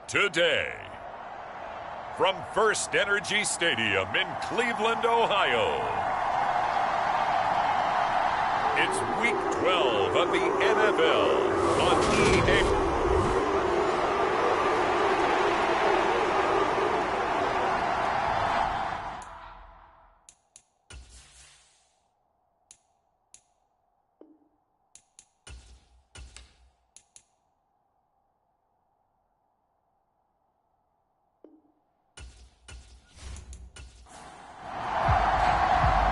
today. From First Energy Stadium in Cleveland, Ohio, it's Week 12 of the NFL on EA.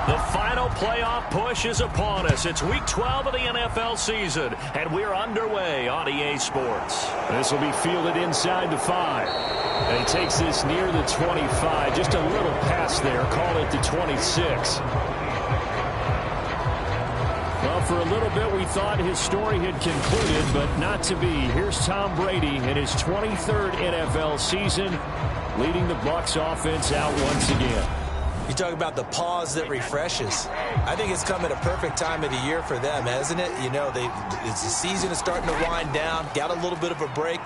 The final playoff push is upon us. It's Week 12 of the NFL season, and we're underway on EA Sports. This will be fielded inside the 5. And he takes this near the 25. Just a little pass there. Call it the 26. Well, for a little bit, we thought his story had concluded, but not to be. Here's Tom Brady in his 23rd NFL season, leading the Bucs offense out once again. You talk about the pause that refreshes. I think it's come at a perfect time of the year for them, hasn't it? You know, the season is starting to wind down, got a little bit of a break.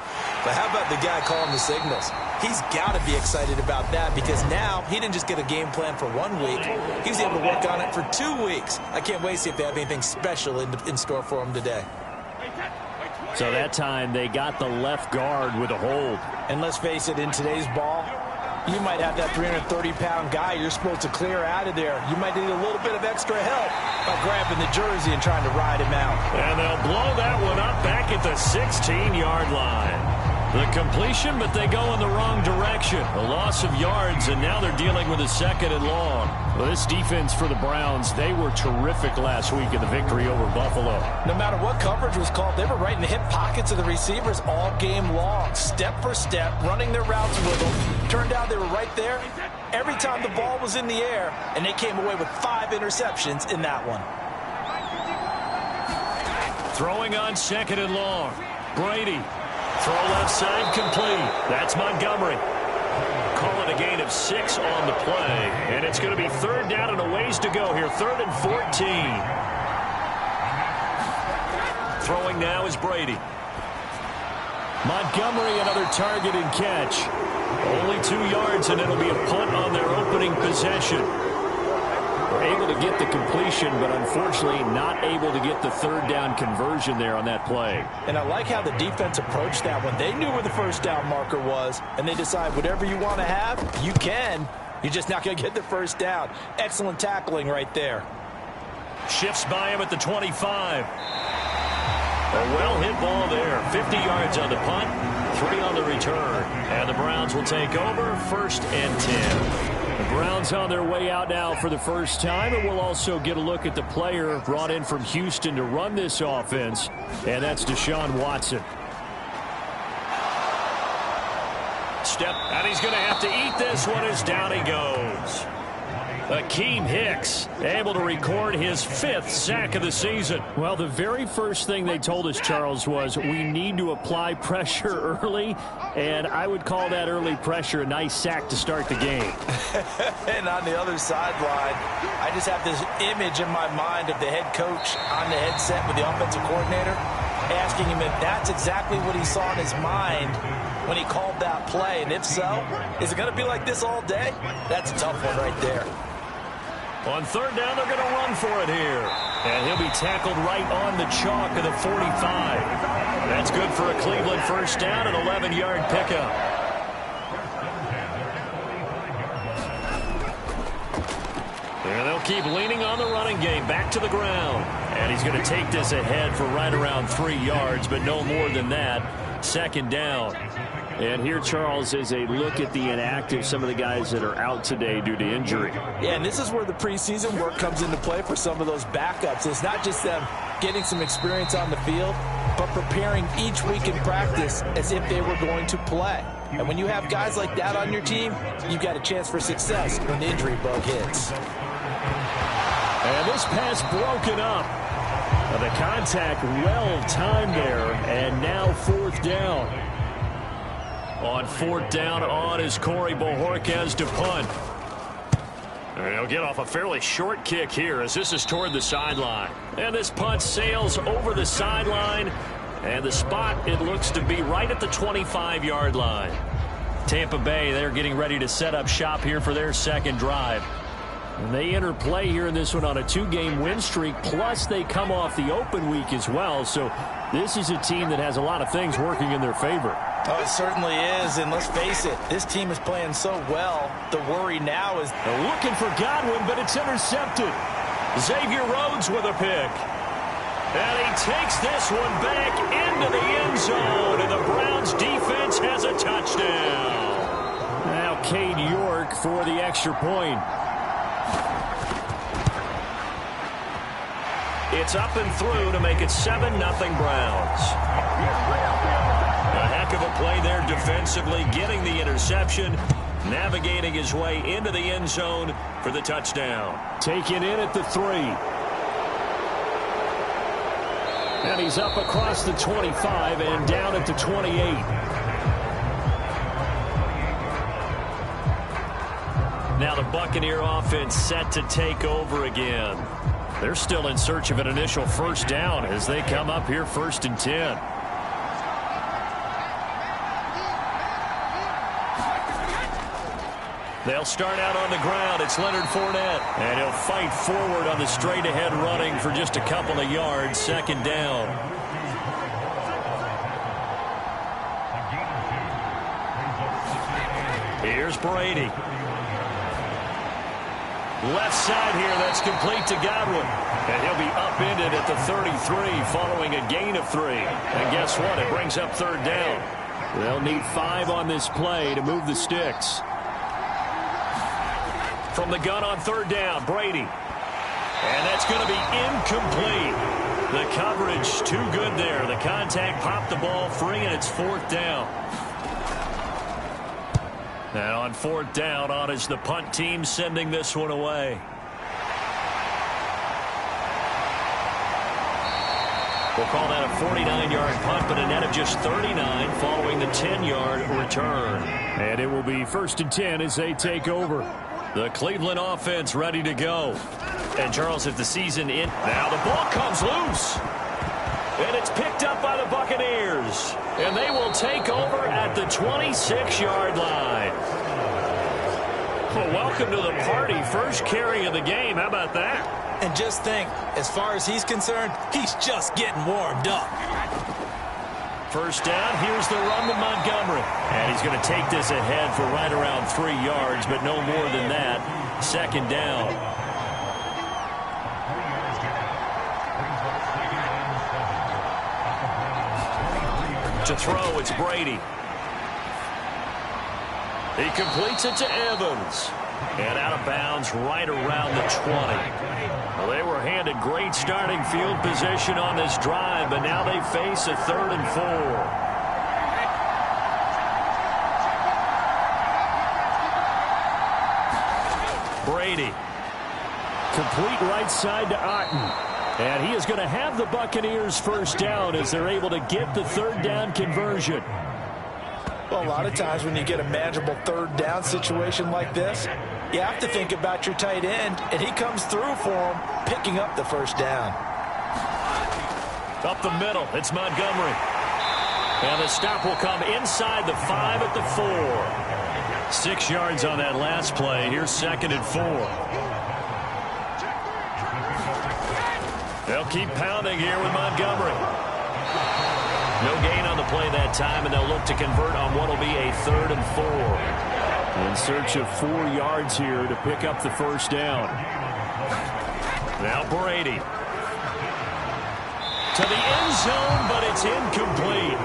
But how about the guy calling the signals? He's got to be excited about that because now he didn't just get a game plan for 1 week. He was able to work on it for 2 weeks. I can't wait to see if they have anything special in store for him today. So that time they got the left guard with a hold. And let's face it, in today's ball, you might have that 330-pound guy you're supposed to clear out of there. You might need a little bit of extra help by grabbing the jersey and trying to ride him out. And they'll blow that one up back at the 16-yard line. The completion, but they go in the wrong direction. A loss of yards, and now they're dealing with a 2nd and long. Well, this defense for the Browns, they were terrific last week in the victory over Buffalo. No matter what coverage was called, they were right in the hip pockets of the receivers all game long. Step for step, running their routes with them. Turned out they were right there every time the ball was in the air, and they came away with 5 interceptions in that one. Throwing on 2nd and long. Brady. Throw left side complete. That's Montgomery. Call it a gain of 6 on the play. And it's going to be 3rd down and a ways to go here. 3rd and 14. Throwing now is Brady. Montgomery, another target and catch. Only 2 yards, and it'll be a punt on their opening possession. We're able to get the completion, but unfortunately not able to get the 3rd down conversion there on that play. And I like how the defense approached that one. They knew where the 1st down marker was, and they decide whatever you want to have, you can. You're just not going to get the 1st down. Excellent tackling right there. Shifts by him at the 25. A well-hit ball there. 50 yards on the punt, 3 on the return. And the Browns will take over 1st and 10. The Browns on their way out now for the first time, and we'll also get a look at the player brought in from Houston to run this offense, and that's Deshaun Watson. Step, and he's going to have to eat this one as down he goes. Akeem Hicks able to record his 5th sack of the season. Well, the very first thing they told us, Charles, was we need to apply pressure early, and I would call that early pressure a nice sack to start the game. And on the other sideline, I just have this image in my mind of the head coach on the headset with the offensive coordinator asking him if that's exactly what he saw in his mind when he called that play. And if so, is it going to be like this all day? That's a tough one right there. On 3rd down, they're going to run for it here. And he'll be tackled right on the chalk of the 45. That's good for a Cleveland 1st down, an 11-yard pickup. And they'll keep leaning on the running game, back to the ground. And he's going to take this ahead for right around 3 yards, but no more than that. 2nd down. And here, Charles, is a look at the inactive, some of the guys that are out today due to injury. Yeah, and this is where the preseason work comes into play for some of those backups. It's not just them getting some experience on the field, but preparing each week in practice as if they were going to play. And when you have guys like that on your team, you've got a chance for success when the injury bug hits. And this pass broken up. The contact well timed there, and now 4th down. On 4th down on is Corey Bojorquez to punt. And he'll get off a fairly short kick here as this is toward the sideline. And this punt sails over the sideline. And the spot, it looks to be right at the 25-yard line. Tampa Bay, they're getting ready to set up shop here for their second drive. And they enter play here in this one on a 2-game win streak, plus they come off the open week as well. So this is a team that has a lot of things working in their favor. Oh, it certainly is, and let's face it, this team is playing so well. The worry now is... They're looking for Godwin, but it's intercepted. Xavier Rhodes with a pick. And he takes this one back into the end zone, and the Browns defense has a touchdown. Now Cade York for the extra point. It's up and through to make it 7-0 Browns. A heck of a play there defensively, getting the interception, navigating his way into the end zone for the touchdown. Taken in at the 3. And he's up across the 25 and down at the 28. Now the Buccaneer offense set to take over again. They're still in search of an initial first down as they come up here 1st and 10. They'll start out on the ground. It's Leonard Fournette. And he'll fight forward on the straight-ahead running for just a couple of yards. 2nd down. Here's Brady. Left side here, that's complete to Godwin. And he'll be upended at the 33 following a gain of 3. And guess what? It brings up 3rd down. They'll need 5 on this play to move the sticks. From the gun on 3rd down, Brady. And that's going to be incomplete. The coverage too good there. The contact popped the ball free, and it's 4th down. Now on 4th down, on is the punt team sending this one away. We'll call that a 49-yard punt, but a net of just 39 following the 10-yard return. And it will be 1st and 10 as they take over. The Cleveland offense ready to go. And Charles, if the season in, now the ball comes loose. And it's picked up by the Buccaneers. And they will take over at the 26-yard line. Well, welcome to the party. First carry of the game. How about that? And just think, as far as he's concerned, he's just getting warmed up. First down, here's the run to Montgomery. And he's going to take this ahead for right around 3 yards, but no more than that. 2nd down. To throw, it's Brady. He completes it to Evans. And out of bounds right around the 20. Well, they were handed great starting field position on this drive, but now they face a 3rd and 4. Brady. Complete right side to Otten. And he is going to have the Buccaneers first down as they're able to get the 3rd down conversion. Well, a lot of times when you get a manageable 3rd down situation like this, you have to think about your tight end, and he comes through for him, picking up the first down. Up the middle, it's Montgomery. And the stop will come inside the 5 at the 4. 6 yards on that last play. Here's 2nd and 4. They'll keep pounding here with Montgomery. No gain on the play that time, and they'll look to convert on what will be a 3rd and 4. In search of 4 yards here to pick up the first down. Now Brady. To the end zone, but it's incomplete.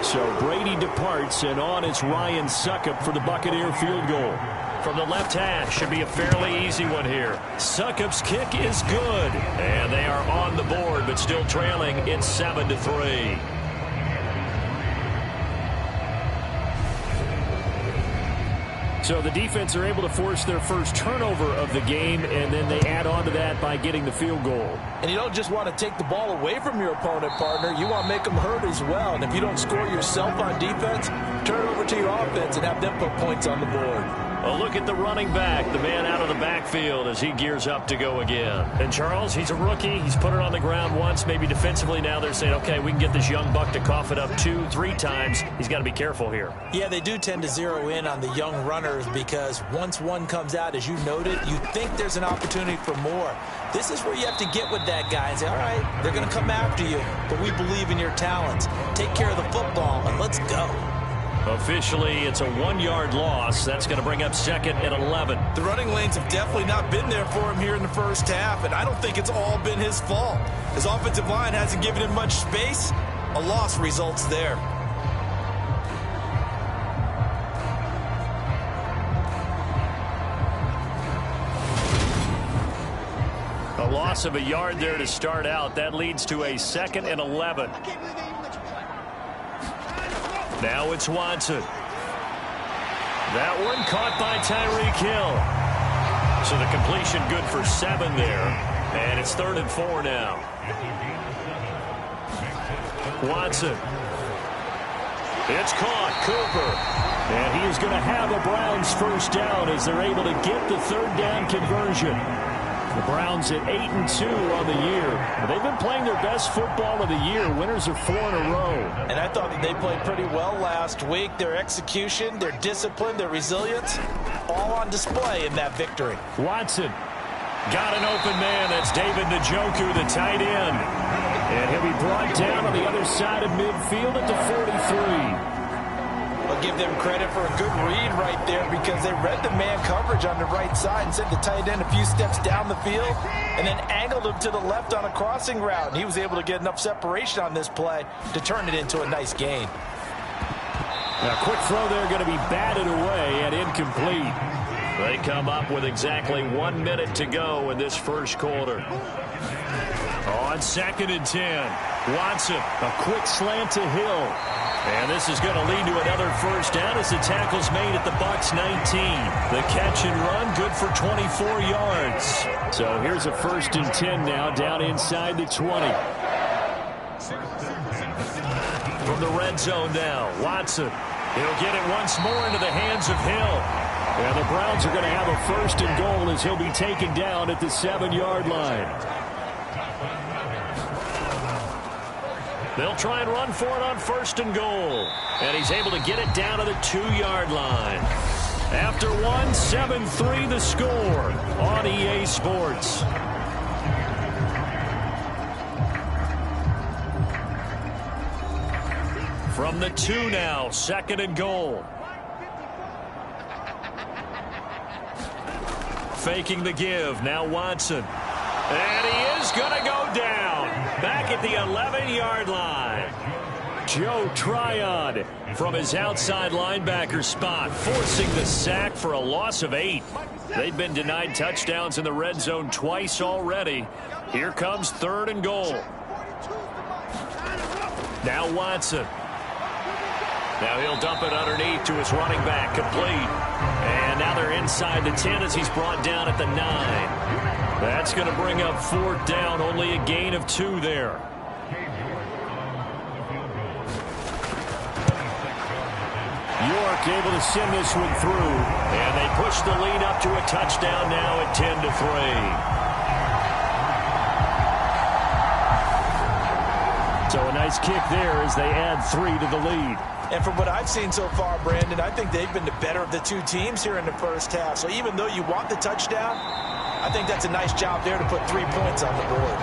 So Brady departs, and on is Ryan Succop for the Buccaneer field goal. From the left hash, should be a fairly easy one here. Succop's kick is good. And they are on the board, but still trailing. It's 7-3. So the defense are able to force their first turnover of the game, and then they add on to that by getting the field goal. And you don't just want to take the ball away from your opponent, partner. You want to make them hurt as well. And if you don't score yourself on defense, turn it over to your offense and have them put points on the board. A look at the running back, the man out of the backfield as he gears up to go again. And Charles, he's a rookie. He's put it on the ground once, maybe defensively. Now they're saying, okay, we can get this young buck to cough it up 2-3 times. He's got to be careful here. Yeah, they do tend to zero in on the young runners because once one comes out, as you noted, you think there's an opportunity for more. This is where you have to get with that guy and say, all right, they're going to come after you, but we believe in your talents. Take care of the football, and let's go. Officially, it's a 1-yard loss. That's going to bring up 2nd and 11. The running lanes have definitely not been there for him here in the first half, and I don't think it's all been his fault. His offensive line hasn't given him much space. A loss results there. A loss of a yard there to start out. That leads to a 2nd and 11. Now it's Watson. That one caught by Tyreek Hill. So the completion good for 7 there. And it's 3rd and 4 now. Watson. It's caught. Cooper. And he is going to have a Browns first down as they're able to get the 3rd down conversion. The Browns at 8-2 on the year. They've been playing their best football of the year. Winners of 4 in a row. And I thought that they played pretty well last week. Their execution, their discipline, their resilience, all on display in that victory. Watson got an open man. That's David Njoku, the tight end. And he'll be brought down on the other side of midfield at the 43. I'll give them credit for a good read right there because they read the man coverage on the right side and sent the tight end a few steps down the field and then angled him to the left on a crossing route. And he was able to get enough separation on this play to turn it into a nice gain. A quick throw there going to be batted away and incomplete. They come up with exactly 1 minute to go in this first quarter. On 2nd and 10, Watson, a quick slant to Hill. And this is going to lead to another first down as the tackle's made at the Bucs 19. The catch and run, good for 24 yards. So here's a 1st and 10 now, down inside the 20. From the red zone now, Watson. He'll get it once more into the hands of Hill. And the Browns are going to have a 1st and goal as he'll be taken down at the 7-yard line. They'll try and run for it on 1st and goal. And he's able to get it down to the 2-yard line. After 1, 7-3 the score on EA Sports. From the 2 now, 2nd and goal. Faking the give, now Watson. And he is going to go down. Back at the 11-yard line. Joe Tryon from his outside linebacker spot, forcing the sack for a loss of 8. They've been denied touchdowns in the red zone twice already. Here comes 3rd and goal. Now Watson. Now he'll dump it underneath to his running back, complete. And now they're inside the 10 as he's brought down at the 9. That's going to bring up 4th down, only a gain of 2 there. York able to send this one through. And they push the lead up to a touchdown now at 10-3. So a nice kick there as they add 3 to the lead. And from what I've seen so far, Brandon, I think they've been the better of the 2 teams here in the first half. So even though you want the touchdown, I think that's a nice job there to put 3 points on the board.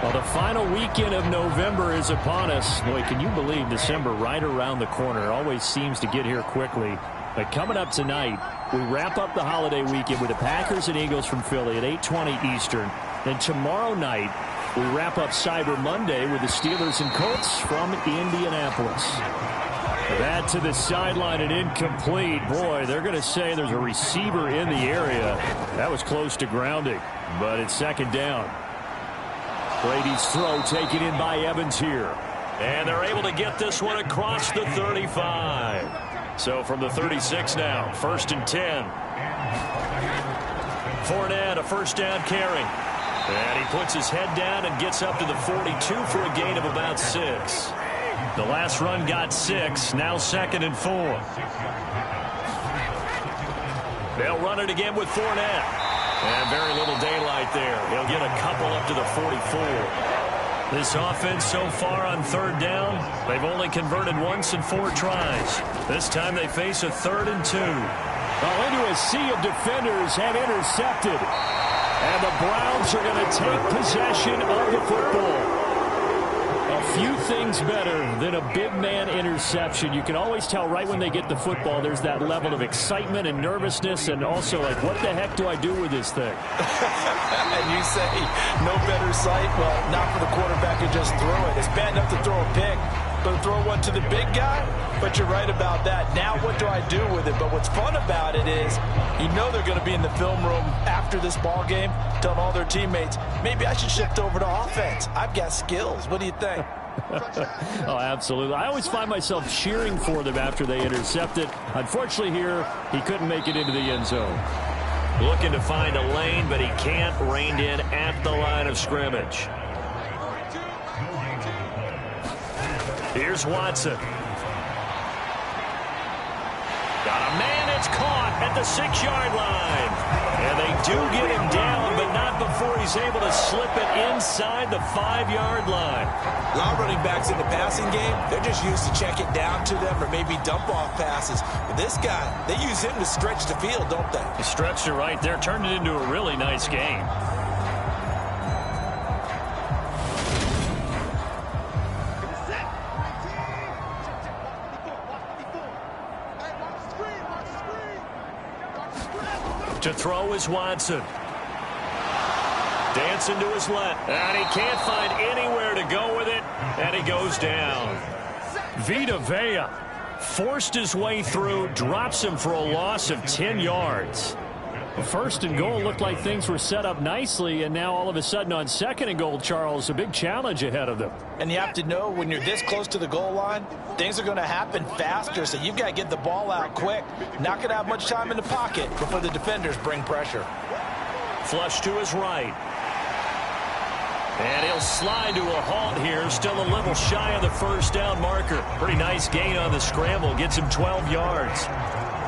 Well, the final weekend of November is upon us. Boy, can you believe December right around the corner? It always seems to get here quickly. But coming up tonight, we wrap up the holiday weekend with the Packers and Eagles from Philly at 8:20 Eastern. Then tomorrow night, we wrap up Cyber Monday with the Steelers and Colts from Indianapolis. That to the sideline and incomplete. Boy, they're going to say there's a receiver in the area. That was close to grounding, but it's 2nd down. Brady's throw taken in by Evans here. And they're able to get this one across the 35. So from the 36 now, 1st and 10. Fournette, a 1st down carry. And he puts his head down and gets up to the 42 for a gain of about 6. The last run got 6. Now 2nd and 4. They'll run it again with Fournette. And very little daylight there. He'll get a couple up to the 44. This offense so far on 3rd down, they've only converted once in 4 tries. This time they face a 3rd and 2. Well, into a sea of defenders and intercepted. And the Browns are going to take possession of the football. A few things better than a big man interception. You can always tell right when they get the football, there's that level of excitement and nervousness, and also like, what the heck do I do with this thing? And you say, no better sight? Well, not for the quarterback who just threw it. It's bad enough to throw a pick, but to throw one to the big guy? But you're right about that. Now what do I do with it? But what's fun about it is, you know they're going to be in the film room after this ball game, telling all their teammates, maybe I should shift over to offense. I've got skills. What do you think? Oh, absolutely. I always find myself cheering for them after they intercept it. Unfortunately here, he couldn't make it into the end zone. Looking to find a lane, but he can't. Reined in at the line of scrimmage. Here's Watson. Got a man, it's caught at the 6-yard line. And they do get him down, but not before he's able to slip it inside the 5-yard line. A lot of running backs in the passing game, they're just used to check it down to them or maybe dump off passes. But this guy, they use him to stretch the field, don't they? He stretched it right there, turned it into a really nice game. To throw is Watson. Dancing to his left. And he can't find anywhere to go with it. And he goes down. Vita Vea forced his way through, drops him for a loss of 10 yards. The 1st and goal looked like things were set up nicely, and now all of a sudden on 2nd and goal, Charles, a big challenge ahead of them. And you have to know when you're this close to the goal line, things are going to happen faster, so you've got to get the ball out quick. Not going to have much time in the pocket before the defenders bring pressure. Flush to his right. And he'll slide to a halt here, still a little shy of the 1st down marker. Pretty nice gain on the scramble, gets him 12 yards.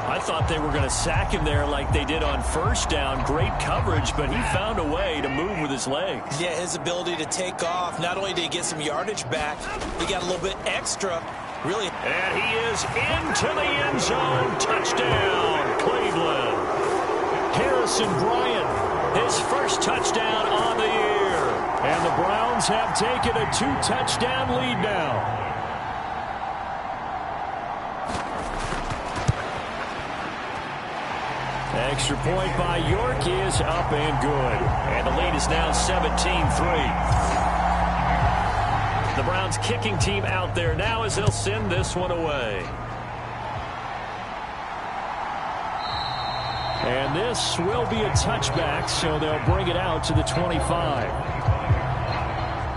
I thought they were going to sack him there like they did on 1st down. Great coverage, but he found a way to move with his legs. Yeah, his ability to take off. Not only did he get some yardage back, he got a little bit extra. Really. And he is into the end zone. Touchdown, Cleveland. Harrison Bryant, his 1st touchdown on the year. And the Browns have taken a 2-touchdown lead now. Extra point by York is up and good. And the lead is now 17-3. The Browns kicking team out there now as they'll send this one away. And this will be a touchback, so they'll bring it out to the 25.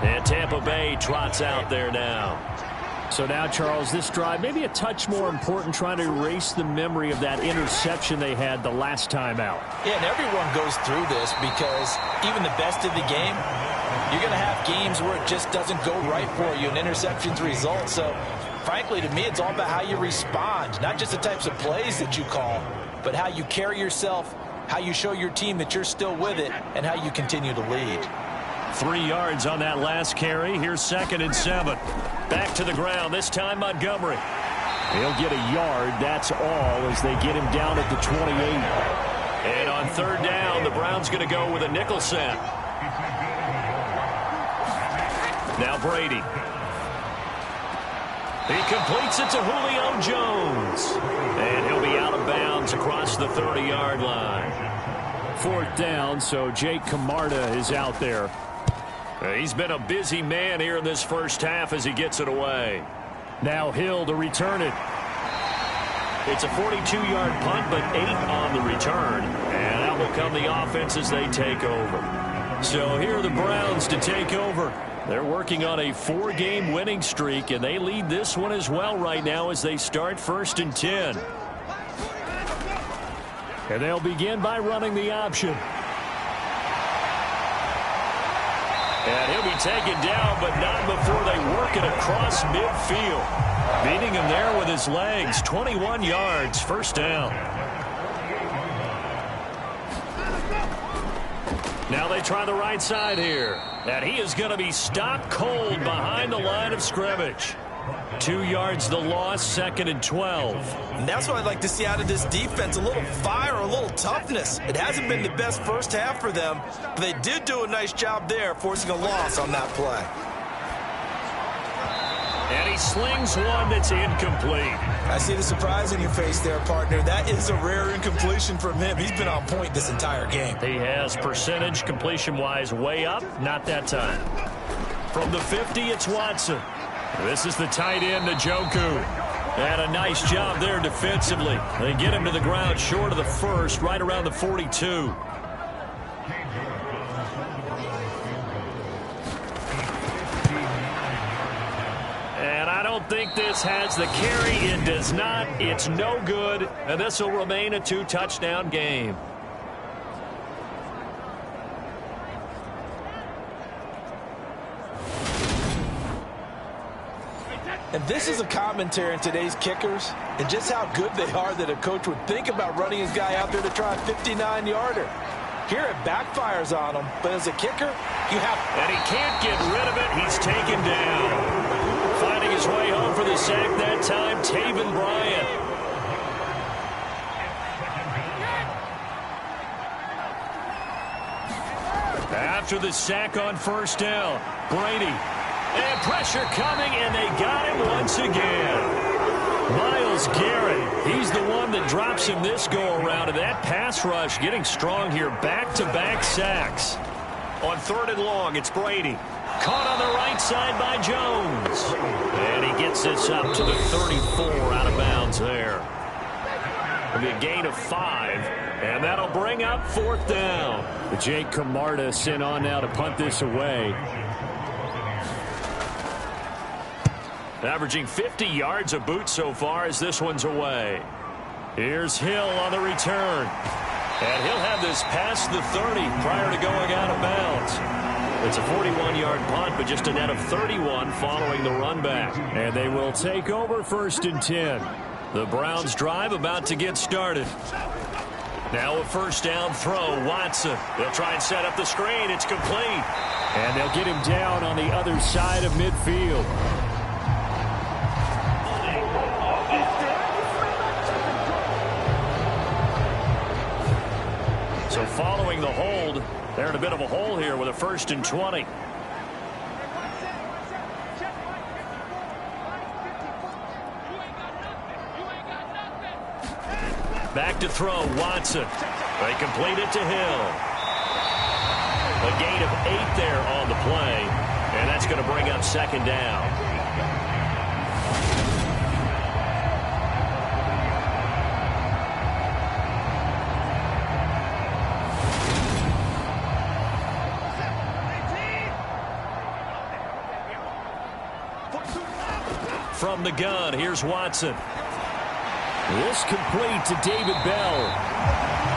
And Tampa Bay trots out there now. So now, Charles, this drive maybe a touch more important, trying to erase the memory of that interception they had the last time out. Yeah, and everyone goes through this because even the best of the game, you're going to have games where it just doesn't go right for you and interceptions result. So, frankly, to me, it's all about how you respond, not just the types of plays that you call, but how you carry yourself, how you show your team that you're still with it, and how you continue to lead. 3 yards on that last carry. Here's 2nd and 7. Back to the ground, this time Montgomery. He'll get a yard, that's all, as they get him down at the 28. And on 3rd down, the Browns going to go with a nickel set. Now Brady. He completes it to Julio Jones. And he'll be out of bounds across the 30-yard line. 4th down, so Jake Camarda is out there. He's been a busy man here in this 1st half as he gets it away. Now Hill to return it. It's a 42-yard punt, but 8 on the return. And out will come the offense as they take over. So here are the Browns to take over. They're working on a 4-game winning streak, and they lead this one as well right now as they start 1st and 10. And they'll begin by running the option. And he'll be taken down, but not before they work it across midfield. Beating him there with his legs. 21 yards, first down. Now they try the right side here. And he is going to be stopped cold behind the line of scrimmage. 2 yards the loss, 2nd and 12. And that's what I'd like to see out of this defense, a little fire, a little toughness. It hasn't been the best first half for them, but they did do a nice job there, forcing a loss on that play. And he slings one that's incomplete. I see the surprise in your face there, partner. That is a rare incompletion from him. He's been on point this entire game. He has percentage completion-wise way up, not that time. From the 50, it's Watson. This is the tight end, Njoku. And a nice job there defensively. They get him to the ground short of the first, right around the 42. And I don't think this has the carry. It does not. It's no good. And this will remain a 2-touchdown game. And this is a commentary on today's kickers and just how good they are that a coach would think about running his guy out there to try a 59-yarder. Here it backfires on him, but as a kicker, you have... And he can't get rid of it. He's taken down. Finding his way home for the sack that time, Taven Bryan. After the sack on first down, Brady. And pressure coming, and they got him once again. Myles Garrett, he's the one that drops him this go-around, and that pass rush getting strong here. Back-to-back sacks. On 3rd and long, it's Brady. Caught on the right side by Jones. And he gets this up to the 34 out of bounds there. It'll be a gain of 5, and that'll bring up 4th down. Jake Camarda sent on now to punt this away. Averaging 50 yards a boot so far as this one's away. Here's Hill on the return. And he'll have this past the 30 prior to going out of bounds. It's a 41-yard punt, but just a net of 31 following the run back. And they will take over 1st and 10. The Browns drive about to get started. Now a first down throw, Watson. They'll try and set up the screen. It's complete. And they'll get him down on the other side of midfield. So following the hold, they're in a bit of a hole here with a 1st and 20. Back to throw, Watson. They complete it to Hill. A gain of 8 there on the play, and that's going to bring up 2nd down. From the gun, here's Watson. This complete to David Bell.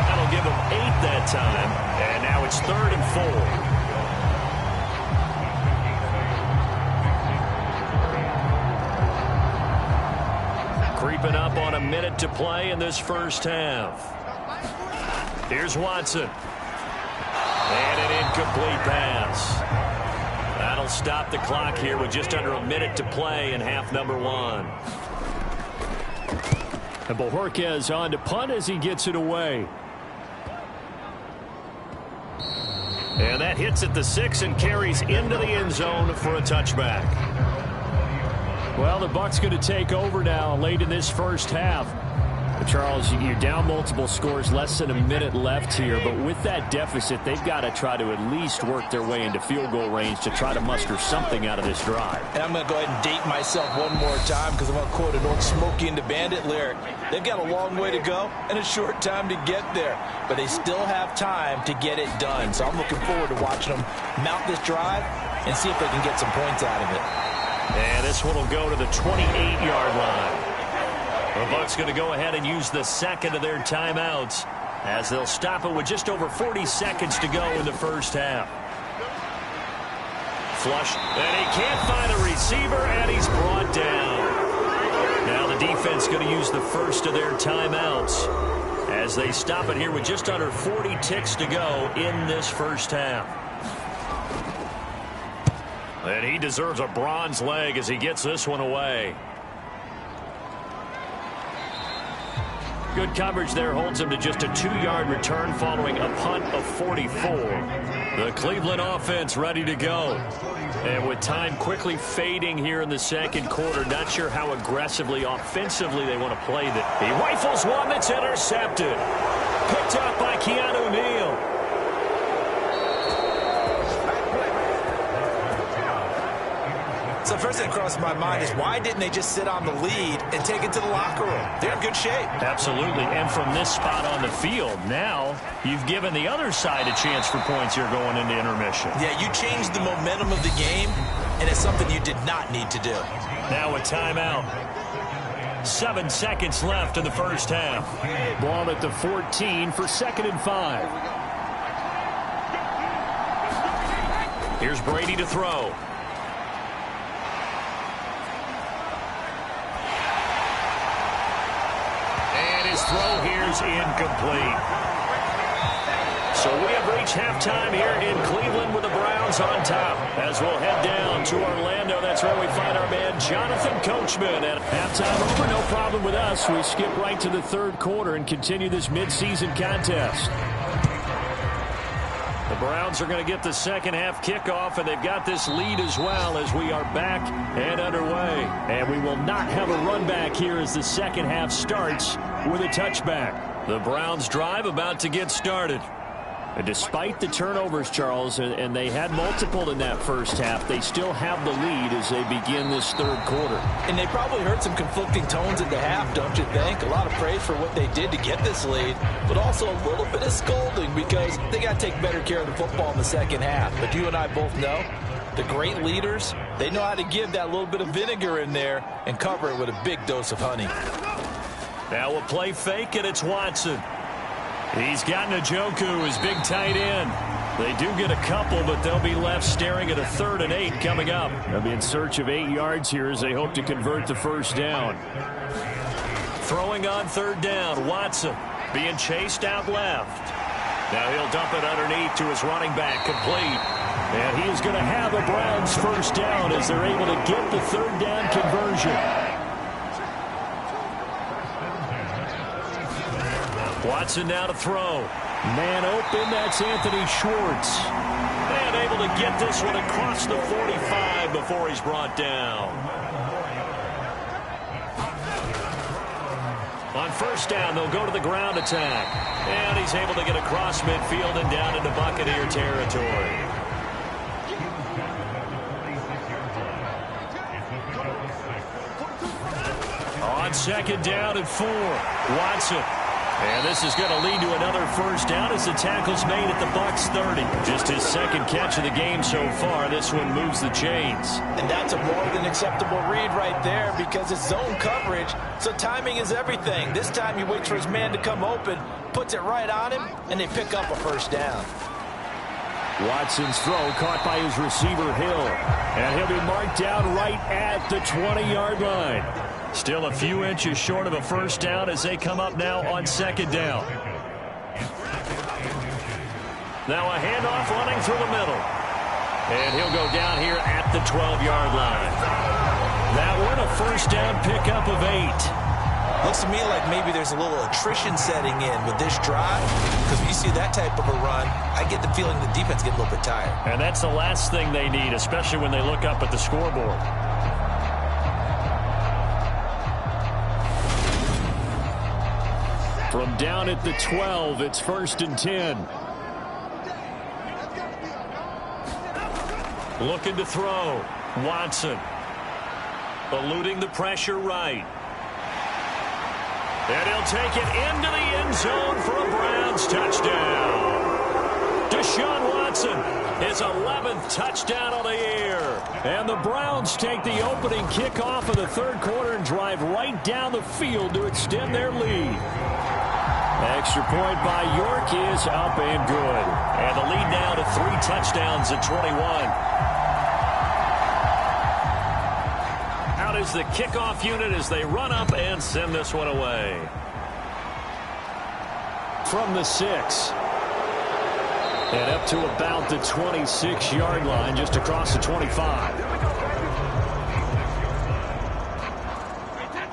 That'll give him 8 that time. And now it's 3rd and 4. Creeping up on a minute to play in this first half. Here's Watson. And an incomplete pass. That'll stop the clock here with just under a minute to play in half number 1. And Bojorquez on to punt as he gets it away. And that hits at the 6 and carries into the end zone for a touchback. Well, the Bucs going to take over now late in this first half. Charles, you're down multiple scores, less than a minute left here, but with that deficit, they've got to try to at least work their way into field goal range to try to muster something out of this drive. And I'm going to go ahead and date myself one more time because I'm going to quote an old Smokey and the Bandit lyric. They've got a long way to go and a short time to get there, but they still have time to get it done. So I'm looking forward to watching them mount this drive and see if they can get some points out of it. And this one will go to the 28-yard line. The Bucs going to go ahead and use the second of their timeouts as they'll stop it with just over 40 seconds to go in the first half. Flush, and he can't find a receiver, and he's brought down. Now the defense going to use the first of their timeouts as they stop it here with just under 40 ticks to go in this first half. And he deserves a bronze leg as he gets this one away. Good coverage there holds him to just a 2-yard return following a punt of 44. The Cleveland offense ready to go. And with time quickly fading here in the second quarter, not sure how aggressively, offensively they want to play that. He rifles one that's intercepted. Picked up by Keanu Neal. So first thing that crossed my mind is why didn't they just sit on the lead and take it to the locker room? They're in good shape. Absolutely. And from this spot on the field, now you've given the other side a chance for points here going into intermission. Yeah, you changed the momentum of the game, and it's something you did not need to do. Now a timeout. 7 seconds left in the first half. Ball at the 14 for 2nd and 5. Here's Brady to throw. His throw here's incomplete. So we have reached halftime here in Cleveland with the Browns on top. As we'll head down to Orlando, that's where we find our man Jonathan Coachman. At halftime over, no problem with us. We skip right to the third quarter and continue this midseason contest. The Browns are going to get the second half kickoff, and they've got this lead as well as we are back and underway. And we will not have a run back here as the second half starts with a touchback. The Browns drive about to get started. And despite the turnovers, Charles, and they had multiple in that first half, they still have the lead as they begin this third quarter. And they probably heard some conflicting tones in the half, don't you think? A lot of praise for what they did to get this lead, but also a little bit of scolding because they got to take better care of the football in the second half. But you and I both know the great leaders, they know how to give that little bit of vinegar in there and cover it with a big dose of honey. Now a play fake, and it's Watson. He's got Njoku, his big tight end. They do get a couple, but they'll be left staring at a 3rd and 8 coming up. They'll be in search of 8 yards here as they hope to convert the first down. Throwing on 3rd down, Watson being chased out left. Now he'll dump it underneath to his running back, complete. And he is going to have a Browns first down as they're able to get the 3rd down conversion. Watson now to throw. Man open, that's Anthony Schwartz. And able to get this one across the 45 before he's brought down. On first down, they'll go to the ground attack. And he's able to get across midfield and down into Buccaneer territory. On 2nd down and 4, Watson. And this is going to lead to another first down as the tackle's made at the Bucs 30. Just his 2nd catch of the game so far. This one moves the chains. And that's a more than acceptable read right there because it's zone coverage, so timing is everything. This time he waits for his man to come open, puts it right on him, and they pick up a first down. Watson's throw caught by his receiver, Hill. And he'll be marked down right at the 20-yard line. Still a few inches short of a first down as they come up now on 2nd down. Now a handoff running through the middle. And he'll go down here at the 12-yard line. That one a first down pickup of 8. Looks to me like maybe there's a little attrition setting in with this drive because when you see that type of a run, I get the feeling the defense get a little bit tired. And that's the last thing they need, especially when they look up at the scoreboard. From down at the 12, it's 1st and 10. Looking to throw. Watson. Eluding the pressure right. And he'll take it into the end zone for a Browns touchdown. Deshaun Watson, his 11th touchdown of the year. And the Browns take the opening kickoff of the third quarter and drive right down the field to extend their lead. Extra point by York is up and good. And the lead now to 3 touchdowns at 21. out as the kickoff unit as they run up and send this one away. From the 6. And up to about the 26-yard line, just across the 25.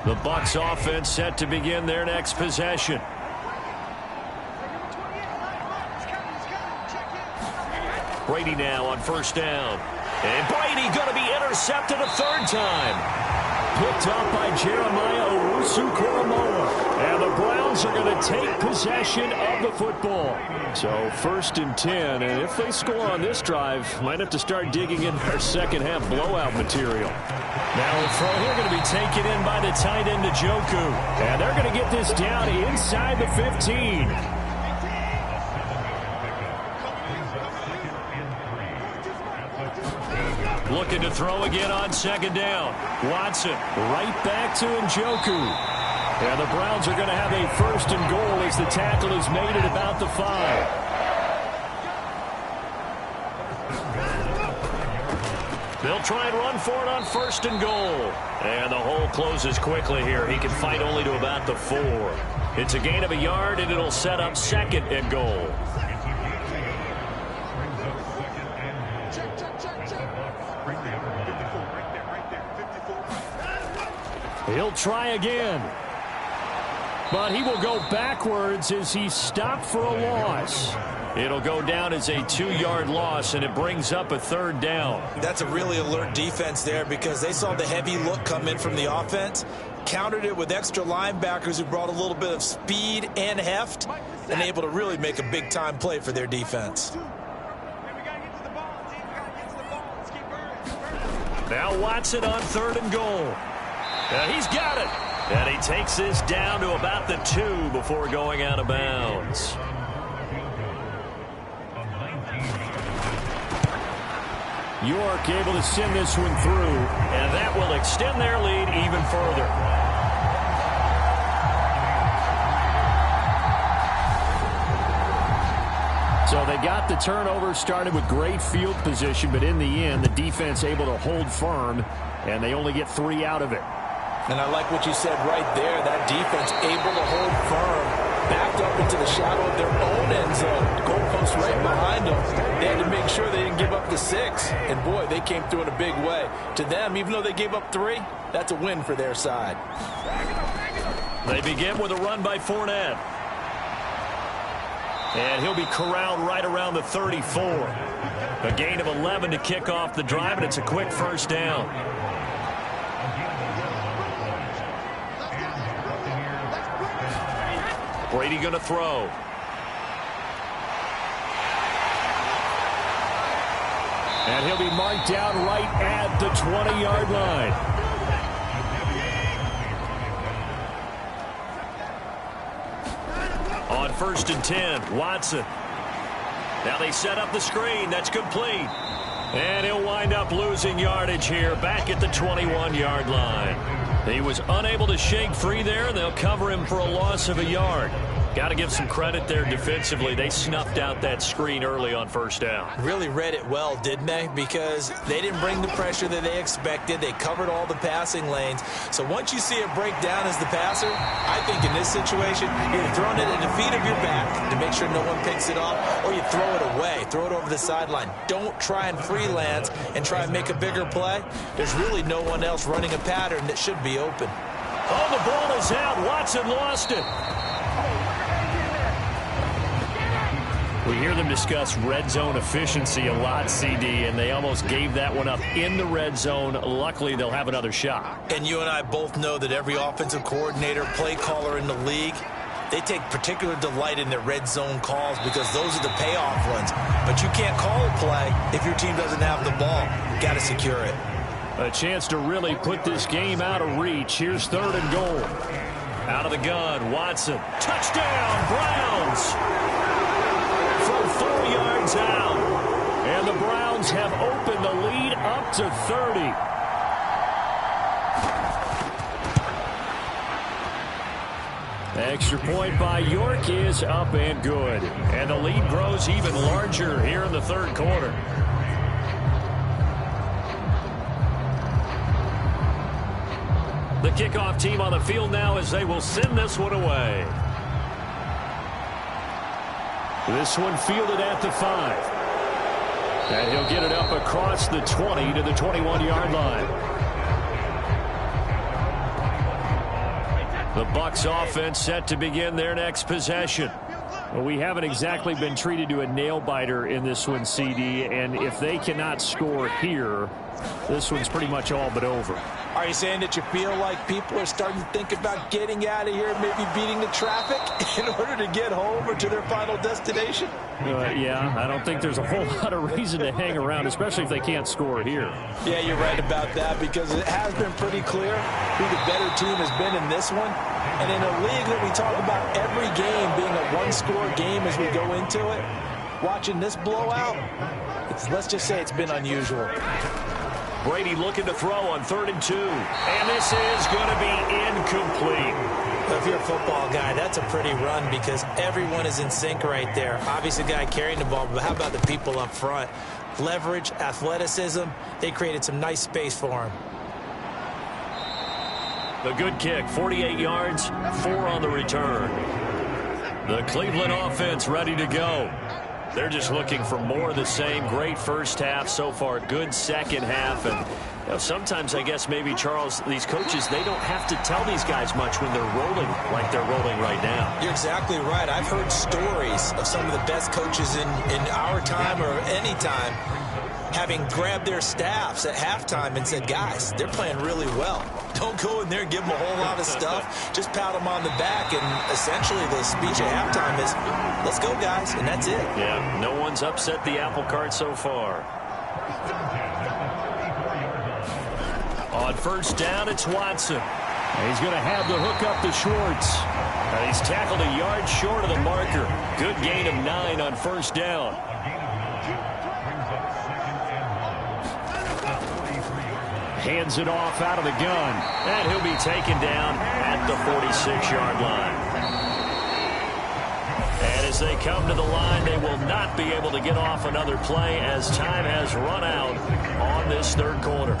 The Bucs offense set to begin their next possession. Brady now on first down. And Brady going to be intercepted a third time. Picked up by Jeremiah Owusu-Koramoah. And the Browns are going to take possession of the football. So first and 10. And if they score on this drive, might have to start digging in their second half blowout material. Now the throw here going to be taken in by the tight end Njoku. And they're going to get this down inside the 15. Looking to throw again on second down. Watson right back to Njoku. And the Browns are going to have a first and goal as the tackle is made at about the 5. They'll try and run for it on first and goal. And the hole closes quickly here. He can fight only to about the 4. It's a gain of a yard, and it'll set up second and goal. He'll try again. But he will go backwards as he's stopped for a loss. It'll go down as a 2-yard loss, and it brings up a third down. That's a really alert defense there because they saw the heavy look come in from the offense, countered it with extra linebackers who brought a little bit of speed and heft, and able to really make a big-time play for their defense. Now Watson on third and goal. He's got it. And he takes this down to about the 2 before going out of bounds. York able to send this one through, and that will extend their lead even further. So they got the turnover, started with great field position, but in the end, the defense able to hold firm, and they only get 3 out of it. And I like what you said right there. That defense able to hold firm, backed up into the shadow of their own end zone. Goalpost right behind them. They had to make sure they didn't give up the 6. And, boy, they came through in a big way. To them, even though they gave up 3, that's a win for their side. They begin with a run by Fournette. And he'll be corralled right around the 34. A gain of 11 to kick off the drive, and it's a quick first down. Brady going to throw. And he'll be marked down right at the 20-yard line. On first and 10, Watson. Now they set up the screen. That's complete. And he'll wind up losing yardage here back at the 21-yard line. He was unable to shake free there, and they'll cover him for a loss of a yard. Got to give some credit there defensively. They snuffed out that screen early on first down. Really read it well, didn't they? Because they didn't bring the pressure that they expected. They covered all the passing lanes. So once you see it break down as the passer, I think in this situation, you're throwing it at the feet of your back to make sure no one picks it off, or you throw it away, throw it over the sideline. Don't try and freelance and try and make a bigger play. There's really no one else running a pattern that should be open. Oh, the ball is out. Watson lost it. We hear them discuss red zone efficiency a lot, CD, and they almost gave that one up in the red zone. Luckily, they'll have another shot. And you and I both know that every offensive coordinator, play caller in the league, they take particular delight in their red zone calls because those are the payoff ones. But you can't call a play if your team doesn't have the ball. Got to secure it. A chance to really put this game out of reach. Here's third and goal. Out of the gun, Watson. Touchdown, Browns! From 4 yards out. And the Browns have opened the lead up to 30. Extra point by York is up and good. And the lead grows even larger here in the third quarter. The kickoff team on the field now as they will send this one away. This one fielded at the 5. And he'll get it up across the 20 to the 21-yard line. The Bucs offense set to begin their next possession. Well, we haven't exactly been treated to a nail-biter in this one, CD, and if they cannot score here, this one's pretty much all but over. Are you saying that you feel like people are starting to think about getting out of here, maybe beating the traffic in order to get home or to their final destination? Yeah, I don't think there's a whole lot of reason to hang around, especially if they can't score here. Yeah, you're right about that, because it has been pretty clear who the better team has been in this one. And in a league that we talk about every game being a one-score game as we go into it, watching this blowout, let's just say it's been unusual. Brady looking to throw on 3rd and 2. And this is going to be incomplete. If you're a football guy, that's a pretty run because everyone is in sync right there. Obviously, the guy carrying the ball, but how about the people up front? Leverage, athleticism, they created some nice space for him. The good kick, 48 yards, 4 on the return. The Cleveland offense ready to go. They're just looking for more of the same. Great first half so far. Good second half. And you know, sometimes, I guess, maybe, Charles, these coaches, they don't have to tell these guys much when they're rolling like they're rolling right now. You're exactly right. I've heard stories of some of the best coaches in our time or any time having grabbed their staffs at halftime and said, guys, they're playing really well. Don't go in there and give them a whole lot of stuff. Just pat them on the back. And essentially the speech at halftime is, let's go, guys. And that's it. Yeah, no one's upset the apple cart so far. On 1st down, it's Watson. And he's going to have the hook up to Schwartz. And he's tackled a yard short of the marker. Good gain of 9 on 1st down. Hands it off out of the gun. And he'll be taken down at the 46-yard line. And as they come to the line, they will not be able to get off another play as time has run out on this 3rd quarter.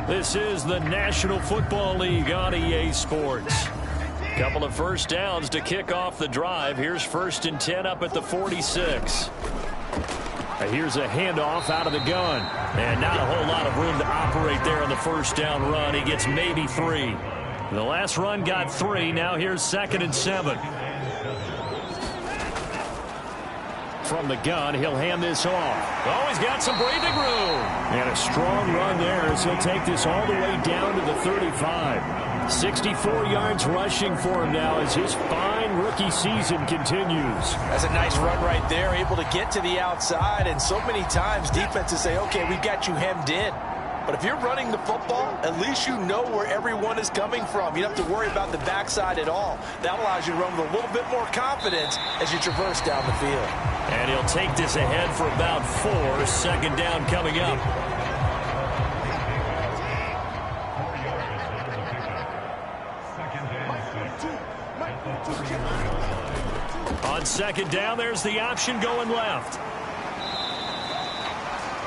This is the National Football League on EA Sports. Couple of first downs to kick off the drive. Here's 1st and 10 up at the 46. Here's a handoff out of the gun. And not a whole lot of room to operate there on the 1st down run. He gets maybe 3. The last run got 3. Now here's 2nd and 7. From the gun, he'll hand this off. Oh, he's got some breathing room. And a strong run there as he'll take this all the way down to the 35. 64 yards rushing for him now as his fine rookie season continues. That's a nice run right there, able to get to the outside. And so many times defenses say, okay, we've got you hemmed in. But if you're running the football, at least you know where everyone is coming from. You don't have to worry about the backside at all. That allows you to run with a little bit more confidence as you traverse down the field. And he'll take this ahead for about 4. 2nd down coming up. On 2nd down, there's the option going left.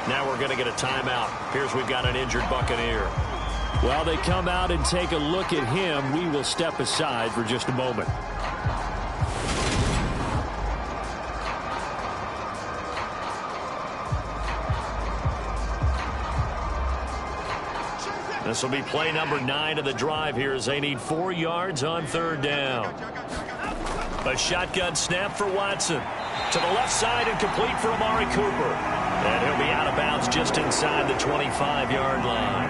Now we're going to get a timeout. Here's we've got an injured Buccaneer. While they come out and take a look at him, we will step aside for just a moment. This will be play number 9 of the drive here as they need 4 yards on 3rd down. A shotgun snap for Watson. To the left side and complete for Amari Cooper. And he'll be out of bounds just inside the 25-yard line.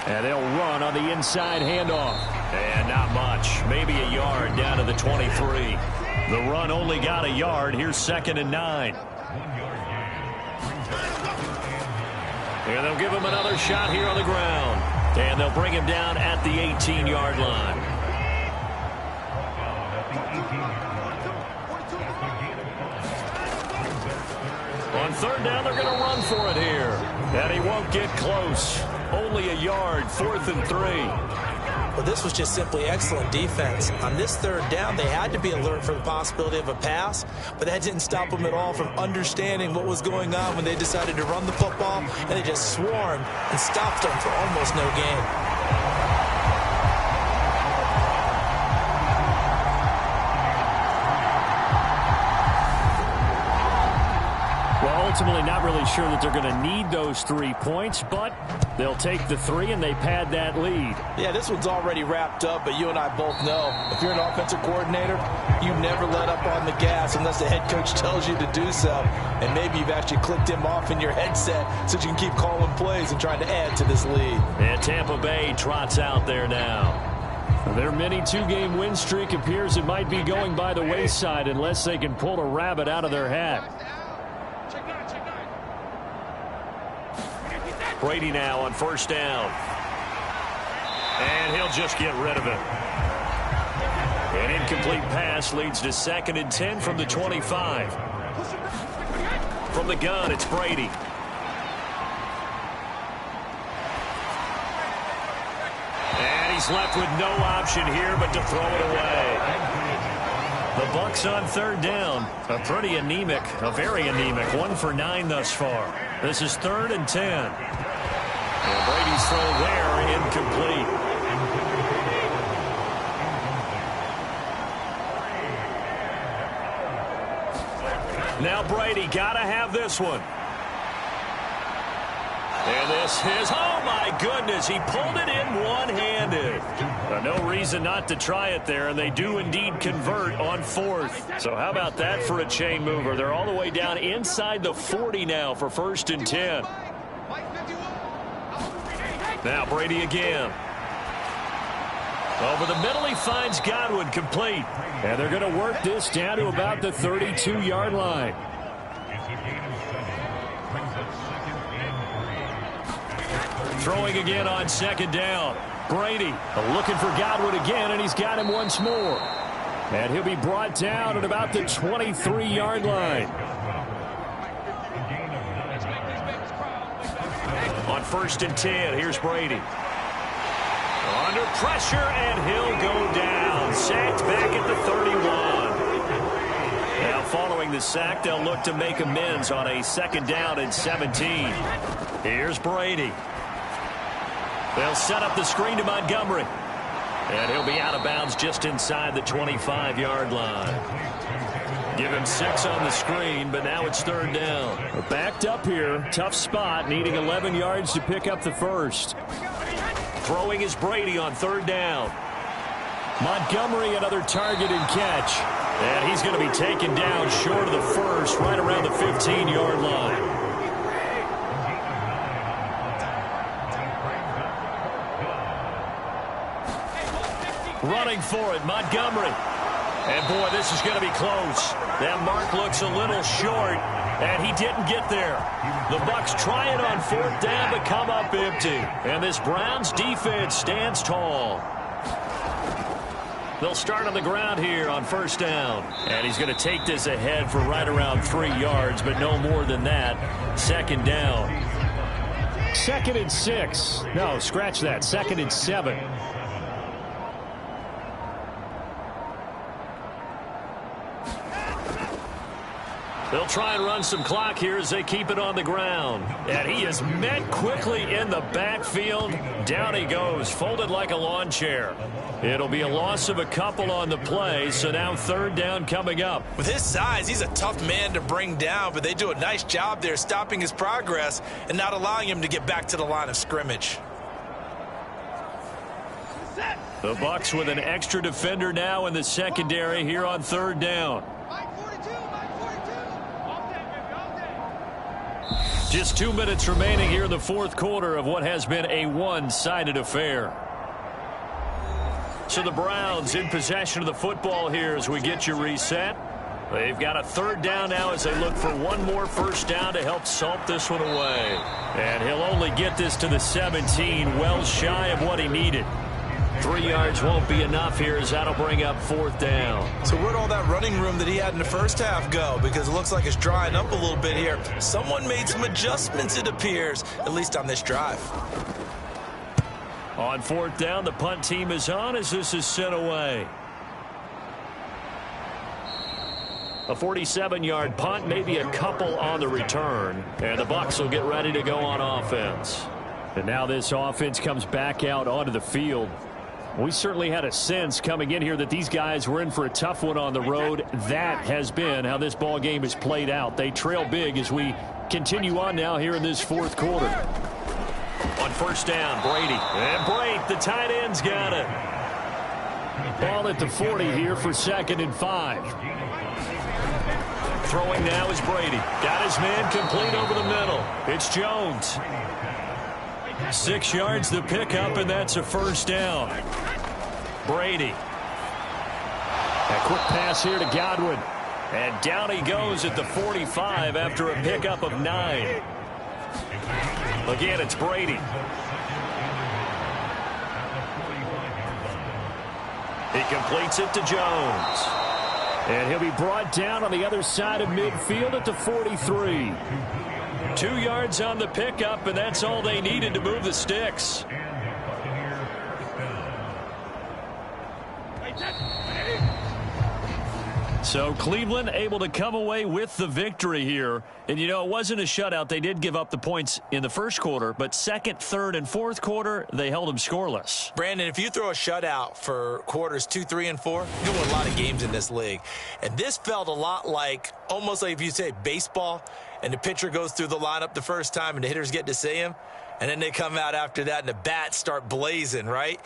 And they'll run on the inside handoff. And not much. Maybe a yard down to the 23. The run only got a yard. Here's 2nd and 9. And they'll give him another shot here on the ground. And they'll bring him down at the 18-yard line. On 3rd down, they're going to run for it here. And he won't get close. Only a yard, 4th and 3. Well, this was just simply excellent defense. On this third down, they had to be alert for the possibility of a pass, but that didn't stop them at all from understanding what was going on when they decided to run the football, and they just swarmed and stopped them for almost no gain. Ultimately, not really sure that they're going to need those 3 points, but they'll take the 3, and they pad that lead. Yeah, this one's already wrapped up, but you and I both know if you're an offensive coordinator, you never let up on the gas unless the head coach tells you to do so. And maybe you've actually clicked him off in your headset so you can keep calling plays and trying to add to this lead. And Tampa Bay trots out there now. Their mini 2-game win streak appears it might be going by the wayside unless they can pull a rabbit out of their hat. Brady now on first down. And he'll just get rid of it. An incomplete pass leads to 2nd and 10 from the 25. From the gun, it's Brady. And he's left with no option here but to throw it away. The Bucs on third down. A pretty anemic, a very anemic 1 for 9 thus far. This is 3rd and 10. And Brady's throw there, incomplete. Now Brady, got to have this one. And this is, oh my goodness, he pulled it in one-handed. No reason not to try it there, and they do indeed convert on 4th. So how about that for a chain mover? They're all the way down inside the 40 now for 1st and 10. Now Brady again. Over the middle, he finds Godwin, complete. And they're going to work this down to about the 32-yard line. Throwing again on 2nd down. Brady looking for Godwin again, and he's got him once more. And he'll be brought down at about the 23-yard line. On 1st and 10, here's Brady. Under pressure, and he'll go down. Sacked back at the 31. Now, following the sack, they'll look to make amends on a 2nd down and 17. Here's Brady. They'll set up the screen to Montgomery. And he'll be out of bounds just inside the 25-yard line. Give him 6 on the screen, but now it's 3rd down. Backed up here. Tough spot, needing 11 yards to pick up the first. Throwing is Brady on 3rd down. Montgomery, another target and catch. And he's going to be taken down short of the first, right around the 15-yard line. Running for it, Montgomery. And, boy, this is going to be close. That mark looks a little short, and he didn't get there. The Bucs try it on 4th down but come up empty. And this Browns defense stands tall. They'll start on the ground here on 1st down. And he's going to take this ahead for right around 3 yards, but no more than that. 2nd down. 2nd and 6. No, scratch that. 2nd and 7. They'll try and run some clock here as they keep it on the ground. And he is met quickly in the backfield. Down he goes, folded like a lawn chair. It'll be a loss of a couple on the play, so now 3rd down coming up. With his size, he's a tough man to bring down, but they do a nice job there stopping his progress and not allowing him to get back to the line of scrimmage. The Bucs with an extra defender now in the secondary here on 3rd down. Just 2 minutes remaining here in the 4th quarter of what has been a one-sided affair. So the Browns in possession of the football here as we get you reset. They've got a 3rd down now as they look for one more 1st down to help salt this one away. And he'll only get this to the 17, well shy of what he needed. 3 yards won't be enough here as that'll bring up 4th down. So where'd all that running room that he had in the first half go? Because it looks like it's drying up a little bit here. Someone made some adjustments, it appears, at least on this drive. On fourth down, the punt team is on as this is sent away. A 47-yard punt, maybe a couple on the return. And the Bucs will get ready to go on offense. And now this offense comes back out onto the field. We certainly had a sense coming in here that these guys were in for a tough one on the road. That has been how this ball game has played out. They trail big as we continue on now here in this fourth quarter. On first down, Brady. And Brate, the tight end's got it. Ball at the 40 here for 2nd and 5. Throwing now is Brady. Got his man complete over the middle. It's Jones. 6 yards the pickup, and that's a first down. Brady. A quick pass here to Godwin. And down he goes at the 45 after a pickup of 9. Again, it's Brady. He completes it to Jones. And he'll be brought down on the other side of midfield at the 43. 2 yards on the pickup, and that's all they needed to move the sticks. So Cleveland able to come away with the victory here. And, you know, it wasn't a shutout. They did give up the points in the first quarter, but second, third, and fourth quarter, they held them scoreless. Brandon, if you throw a shutout for quarters 2, 3, and 4, you win a lot of games in this league. And this felt a lot like, almost like if you say baseball, and the pitcher goes through the lineup the first time and the hitters get to see him, and then they come out after that and the bats start blazing, right?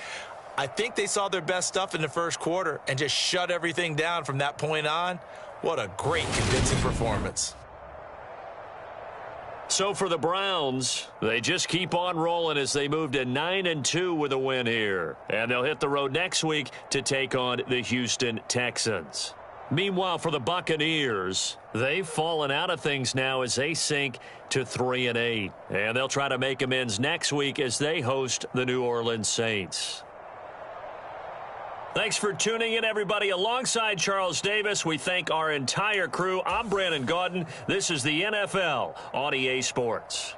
I think they saw their best stuff in the first quarter and just shut everything down from that point on. What a great, convincing performance. So for the Browns, they just keep on rolling as they move to 9-2 with a win here. And they'll hit the road next week to take on the Houston Texans. Meanwhile, for the Buccaneers, they've fallen out of things now as they sink to 3-8. And they'll try to make amends next week as they host the New Orleans Saints. Thanks for tuning in, everybody. Alongside Charles Davis, we thank our entire crew. I'm Brandon Gaudin. This is the NFL on EA Sports.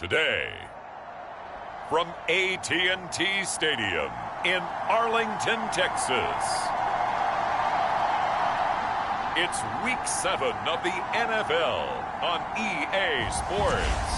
today. From AT&T Stadium in Arlington, Texas, it's Week 7 of the NFL on EA Sports.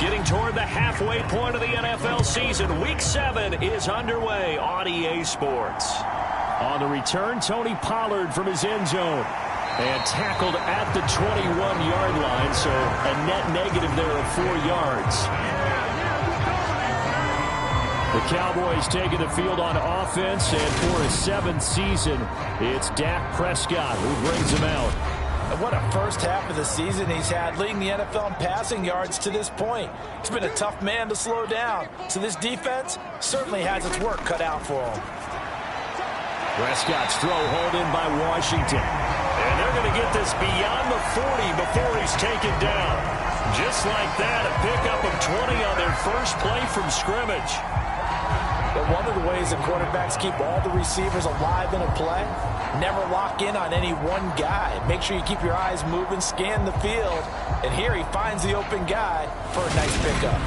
Getting toward the halfway point of the NFL season, Week 7 is underway on EA Sports. On the return, Tony Pollard from his end zone. And tackled at the 21-yard line, so a net negative there of 4 yards. The Cowboys taking the field on offense, and for his 7th season, it's Dak Prescott who brings him out. And what a first half of the season he's had, leading the NFL in passing yards to this point. He's been a tough man to slow down, so this defense certainly has its work cut out for him. Prescott's throw hauled in by Washington. And they're going to get this beyond the 40 before he's taken down. Just like that, a pickup of 20 on their first play from scrimmage. But one of the ways that quarterbacks keep all the receivers alive in a play, never lock in on any one guy. Make sure you keep your eyes moving, scan the field. And here he finds the open guy for a nice pickup.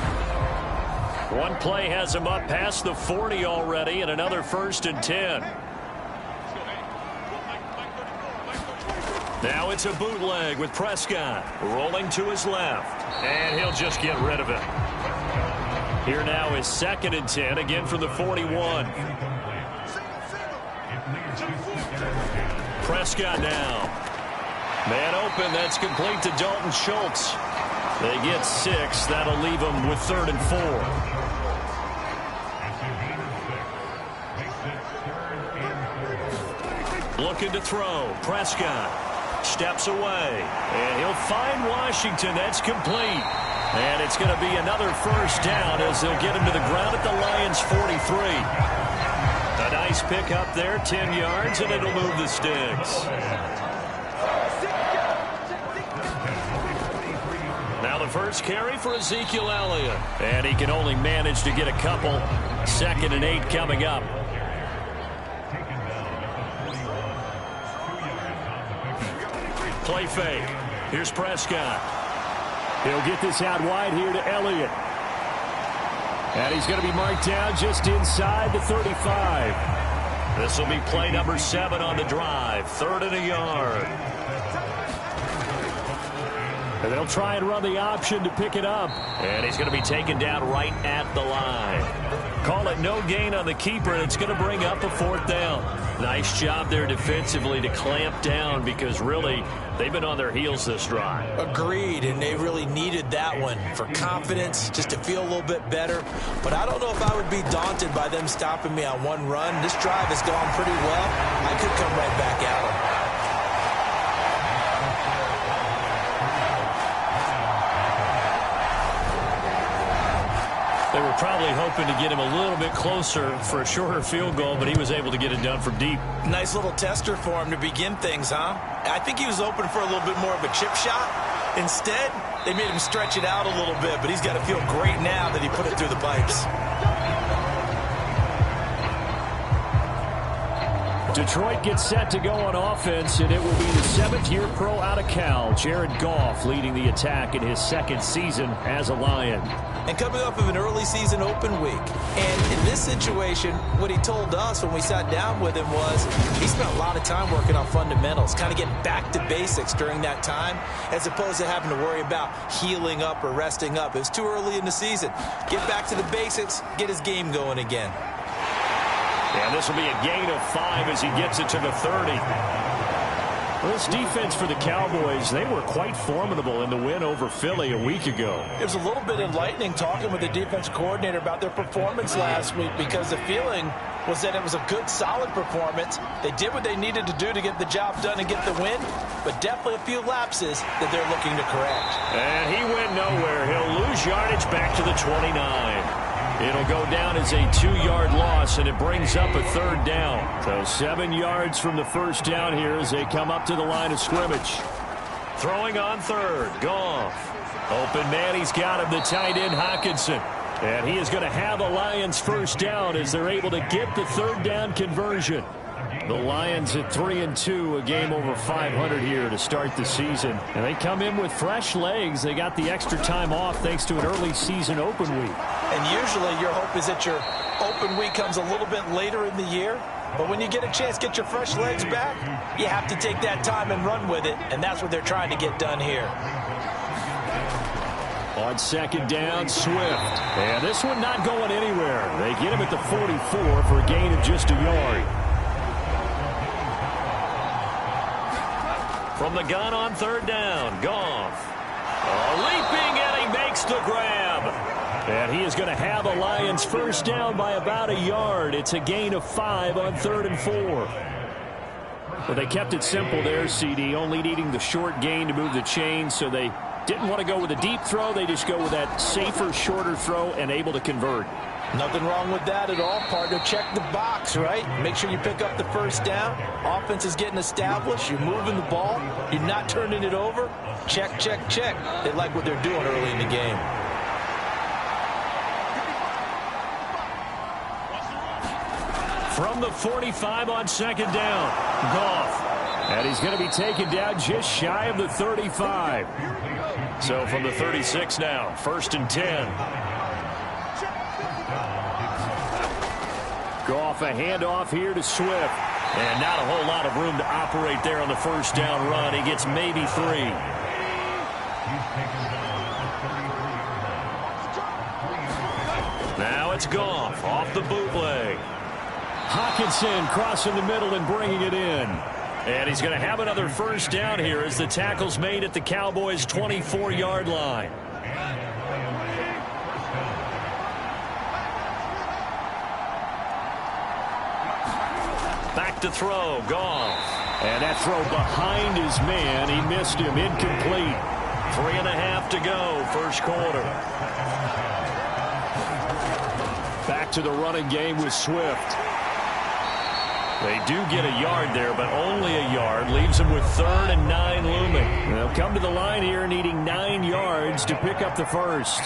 One play has him up past the 40 already, and another 1st and 10. Now it's a bootleg with Prescott rolling to his left. And he'll just get rid of it. Here now is 2nd and 10, again from the 41. Prescott now. Man open, that's complete to Dalton Schultz. They get 6. That'll leave them with 3rd and 4. Looking to throw. Prescott steps away. And he'll find Washington. That's complete. And it's going to be another 1st down as they'll get him to the ground at the Lions' 43. A nice pickup there, 10 yards, and it'll move the sticks. Now the first carry for Ezekiel Elliott. And he can only manage to get a couple. 2nd and 8 coming up. Play fake. Here's Prescott. He'll get this out wide here to Elliott. And he's going to be marked down just inside the 35. This will be play number 7 on the drive. 3rd and a yard. And they'll try and run the option to pick it up. And he's going to be taken down right at the line. Call it no gain on the keeper, and it's going to bring up a 4th down. Nice job there defensively to clamp down because really they've been on their heels this drive. Agreed, and they really needed that one for confidence, just to feel a little bit better. But I don't know if I would be daunted by them stopping me on one run. This drive has gone pretty well. I could come right back at them. They were probably hoping to get him a little bit closer for a shorter field goal, but he was able to get it done from deep. Nice little tester for him to begin things, huh? I think he was open for a little bit more of a chip shot. Instead, they made him stretch it out a little bit, but he's got to feel great now that he put it through the pipes. Detroit gets set to go on offense, and it will be the 7th-year pro out of Cal, Jared Goff, leading the attack in his 2nd season as a Lion. And coming off of an early season open week. And in this situation, what he told us when we sat down with him was he spent a lot of time working on fundamentals, kind of getting back to basics during that time, as opposed to having to worry about healing up or resting up. It was too early in the season. Get back to the basics, get his game going again. And this will be a gain of 5 as he gets it to the 30. Well, this defense for the Cowboys, they were quite formidable in the win over Philly a week ago. It was a little bit enlightening talking with the defense coordinator about their performance last week, because the feeling was that it was a good, solid performance. They did what they needed to do to get the job done and get the win, but definitely a few lapses that they're looking to correct. And he went nowhere. He'll lose yardage back to the 29. It'll go down as a 2-yard loss, and it brings up a third down. So 7 yards from the first down here as they come up to the line of scrimmage. Throwing on third, Goff. Open man, he's got him, the tight end Hockenson. And he is going to have a Lions first down as they're able to get the third down conversion. The Lions at 3-2, a game over 500 here to start the season. And they come in with fresh legs. They got the extra time off thanks to an early season open week. And usually your hope is that your open week comes a little bit later in the year. But when you get a chance to get your fresh legs back, you have to take that time and run with it. And that's what they're trying to get done here. On second down, Swift. And this one not going anywhere. They get him at the 44 for a gain of just a yard. From the gun on third down, Goff. Leaping, and he makes the grab. And he is going to have a Lions first down by about a yard. It's a gain of 5 on 3rd and 4. Well, they kept it simple there, CD, only needing the short gain to move the chains, so they didn't want to go with a deep throw. They just go with that safer, shorter throw and able to convert. Nothing wrong with that at all, partner. Check the box, right? Make sure you pick up the first down. Offense is getting established. You're moving the ball. You're not turning it over. Check, check, check. They like what they're doing early in the game. From the 45 on second down, Goff. And he's going to be taken down just shy of the 35. So from the 36 now, 1st and 10. Goff, a handoff here to Swift. And not a whole lot of room to operate there on the first down run. He gets maybe 3. Now it's Goff off the bootleg. Hockenson crossing the middle and bringing it in. And he's going to have another first down here as the tackle's made at the Cowboys' 24-yard line. Back to throw, Goff. And that throw behind his man. He missed him, incomplete. 3.5 to go, first quarter. Back to the running game with Swift. They do get a yard there, but only a yard. Leaves them with 3rd and 9 looming. They'll come to the line here needing 9 yards to pick up the first.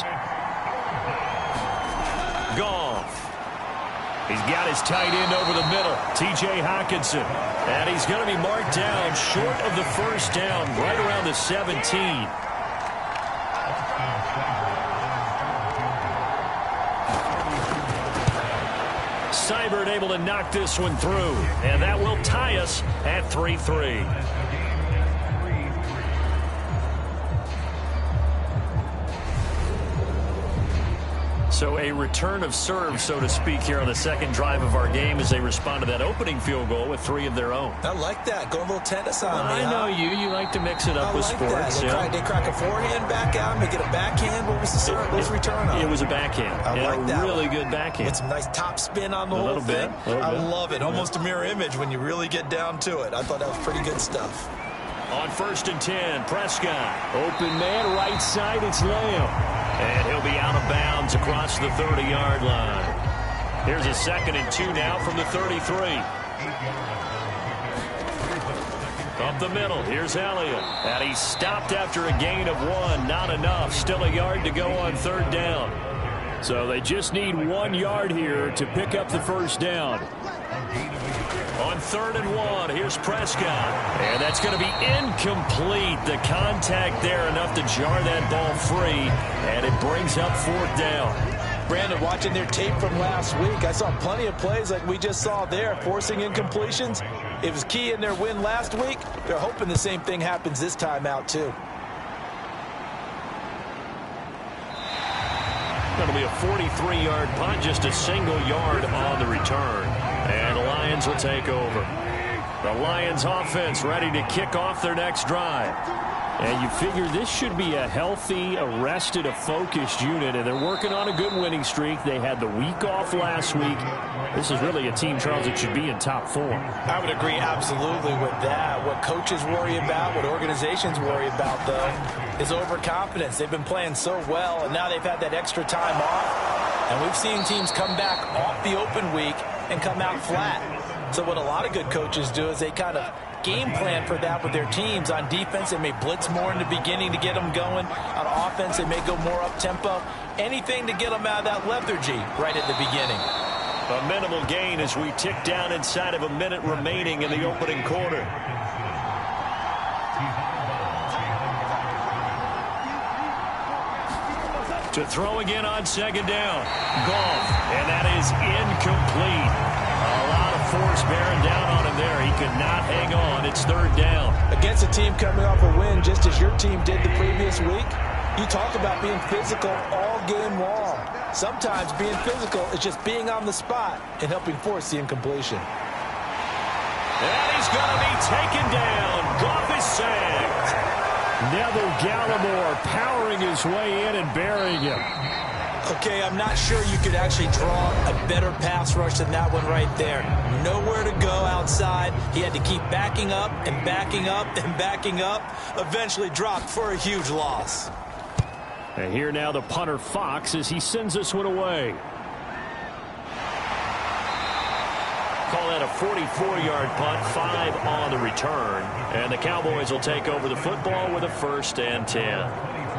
Goff. He's got his tight end over the middle, T.J. Hockenson. And he's going to be marked down short of the first down, right around the 17. Seibert able to knock this one through, and that will tie us at 3-3. So a return of serve, so to speak, here on the second drive of our game as they respond to that opening field goal with 3 of their own. I like that. Go a little tennis on me. I know you like to mix it up with sports. They crack a forehand back out and they get a backhand. What was the serve? What was the return on? It was a backhand. I like that. Really good backhand. With some nice top spin on the whole thing. I love it. Almost a mirror image when you really get down to it. I thought that was pretty good stuff. On 1st and 10, Prescott. Open man, right side, it's Lamb. And he'll be out of bounds across the 30-yard line. Here's a 2nd and 2 now from the 33. Up the middle, here's Elliott. And he's stopped after a gain of 1. Not enough. Still a yard to go on 3rd down. So they just need 1 yard here to pick up the first down. On 3rd and 1, here's Prescott. And that's going to be incomplete. The contact there enough to jar that ball free. And it brings up 4th down. Brandon, watching their tape from last week, I saw plenty of plays like we just saw there, forcing incompletions. It was key in their win last week. They're hoping the same thing happens this time out, too. Going to be a 43-yard punt, just a single yard on the return. And the Lions will take over. The Lions offense ready to kick off their next drive. And you figure this should be a healthy, arrested, a focused unit, and they're working on a good winning streak. They had the week off last week. This is really a team, Charles, that should be in top form. I would agree absolutely with that. What coaches worry about, what organizations worry about, though, is overconfidence. They've been playing so well, and now they've had that extra time off. And we've seen teams come back off the open week and come out flat. So what a lot of good coaches do is they kind of game plan for that with their teams. On defense, they may blitz more in the beginning to get them going. On offense, they may go more up-tempo. Anything to get them out of that lethargy right at the beginning. A minimal gain as we tick down inside of a minute remaining in the opening quarter. To throw again on second down. Goff, and that is incomplete. A lot of force bearing down on him there. He could not hang on. It's third down. Against a team coming off a win just as your team did the previous week, you talk about being physical all game long. Sometimes being physical is just being on the spot and helping force the incompletion. And he's going to be taken down. Goff is sacked. Neville Gallimore powering his way in and burying him. Okay, I'm not sure you could actually draw a better pass rush than that one right there. Nowhere to go outside. He had to keep backing up and backing up and backing up. Eventually dropped for a huge loss. And here now the punter Fox as he sends this one away. Call that a 44-yard punt, 5 on the return. And the Cowboys will take over the football with a 1st and 10.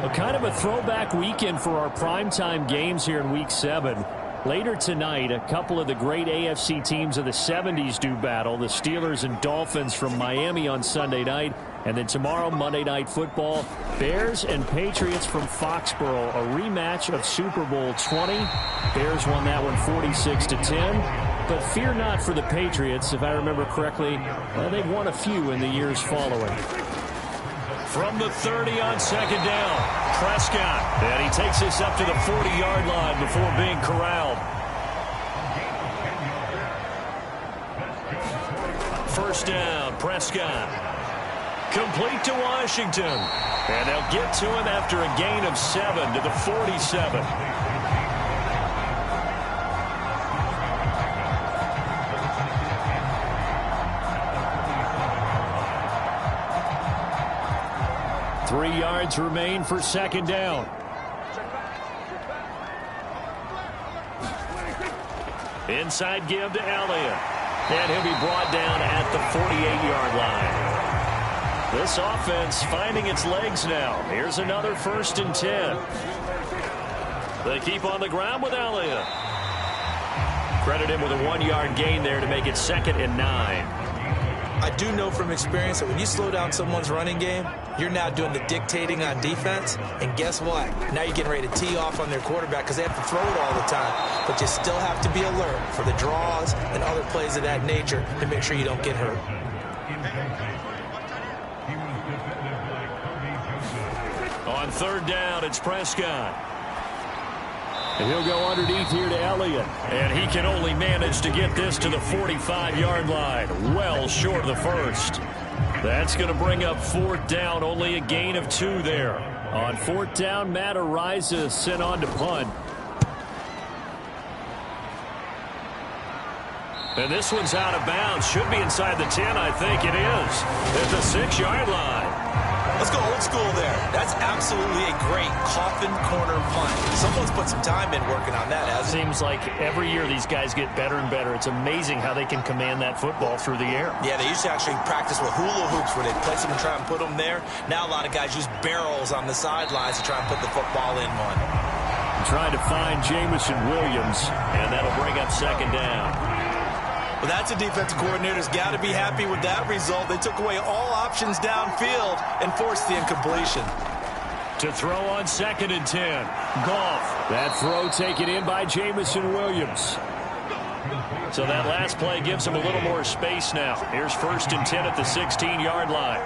A kind of a throwback weekend for our primetime games here in Week 7. Later tonight, a couple of the great AFC teams of the 70s do battle. The Steelers and Dolphins from Miami on Sunday night. And then tomorrow, Monday Night Football, Bears and Patriots from Foxborough. A rematch of Super Bowl 20. Bears won that one 46-10. But fear not for the Patriots. If I remember correctly, they've won a few in the years following. From the 30 on second down, Prescott. And he takes this up to the 40-yard line before being corralled. First down, Prescott. Complete to Washington. And they'll get to him after a gain of 7 to the 47. Three yards remain for second down. Inside give to Elliott. And he'll be brought down at the 48-yard line. This offense finding its legs now. Here's another 1st and 10. They keep on the ground with Elliott. Credit him with a 1-yard gain there to make it 2nd and 9. I do know from experience that when you slow down someone's running game, you're now doing the dictating on defense. And guess what? Now you're getting ready to tee off on their quarterback because they have to throw it all the time. But you still have to be alert for the draws and other plays of that nature to make sure you don't get hurt. On third down, it's Prescott. And he'll go underneath here to Elliott. And he can only manage to get this to the 45-yard line. Well short of the 1st. That's going to bring up 4th down. Only a gain of 2 there. On 4th down, Matt Ariza sent on to punt. And this one's out of bounds. Should be inside the 10, I think it is. At the 6-yard line. Let's go old school there. That's absolutely a great coffin corner punt. Someone's put some time in working on that, hasn't it? Seems like every year these guys get better and better. It's amazing how they can command that football through the air. Yeah, they used to actually practice with hula hoops where they'd place them and try and put them there. Now a lot of guys use barrels on the sidelines to try and put the football in one. Trying to find Jameson Williams. And that'll bring up 2nd down. Well, that's a defensive coordinator's got to be happy with that result. They took away all options downfield and forced the incompletion. To throw on 2nd and 10. Goff. That throw taken in by Jameson Williams. So that last play gives him a little more space now. Here's 1st and 10 at the 16-yard line.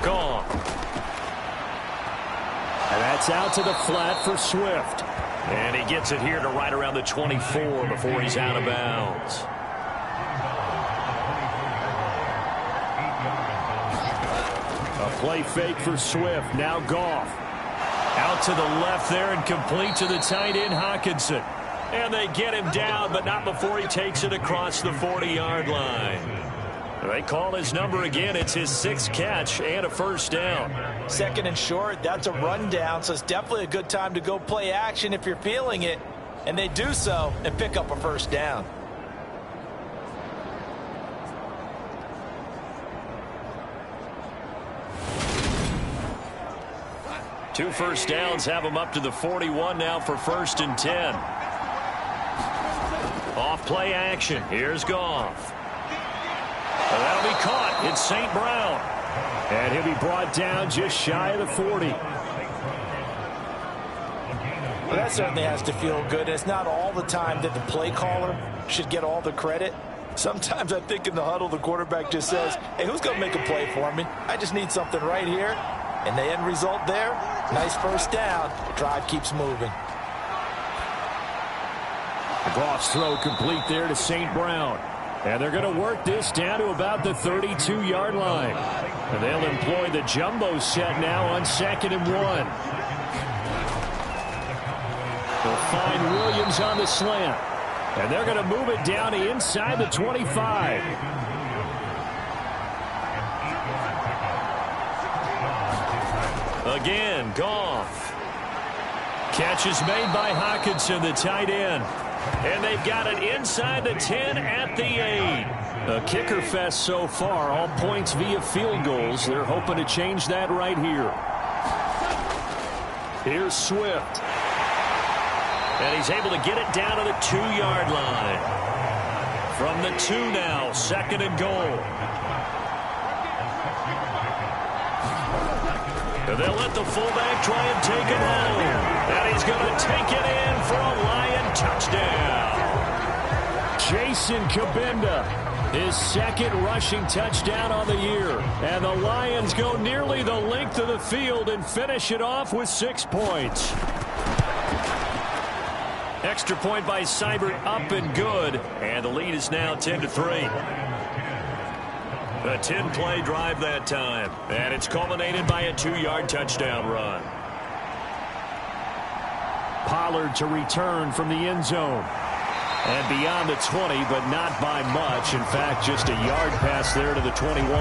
Gone. And that's out to the flat for Swift. And he gets it here to right around the 24 before he's out of bounds. A play fake for Swift. Now Goff. Out to the left there and complete to the tight end Hockenson. And they get him down, but not before he takes it across the 40-yard line. They call his number again. It's his 6th catch and a first down. 2nd and short, that's a rundown, so it's definitely a good time to go play action if you're feeling it. And they do so and pick up a first down. Two first downs have him up to the 41 now for 1st and 10. Off play action. Here's Goff. And that'll be caught. It's St. Brown. And he'll be brought down just shy of the 40. Well, that certainly has to feel good. It's not all the time that the play caller should get all the credit. Sometimes I think in the huddle, the quarterback just says, hey, who's going to make a play for me? I just need something right here. And the end result there, nice first down. The drive keeps moving. Goff's throw complete there to St. Brown. And they're going to work this down to about the 32-yard line. And they'll employ the jumbo set now on 2nd and 1. They'll find Williams on the slant. And they're going to move it down to inside the 25. Again, Goff. Catch is made by Hockenson, the tight end. And they've got it inside the 10 at the 8. A kicker fest so far, all points via field goals. They're hoping to change that right here. Here's Swift. And he's able to get it down to the 2-yard line. From the 2 now, 2nd and goal. And they'll let the fullback try and take it home. And he's going to take it in for a Lion touchdown. Jason Kabinda, his 2nd rushing touchdown on the year. And the Lions go nearly the length of the field and finish it off with 6 points. Extra point by Seibert, up and good. And the lead is now 10-3. A 10-play drive that time. And it's culminated by a 2-yard touchdown run. Pollard to return from the end zone. And beyond the 20, but not by much. In fact, just a yard pass there to the 21.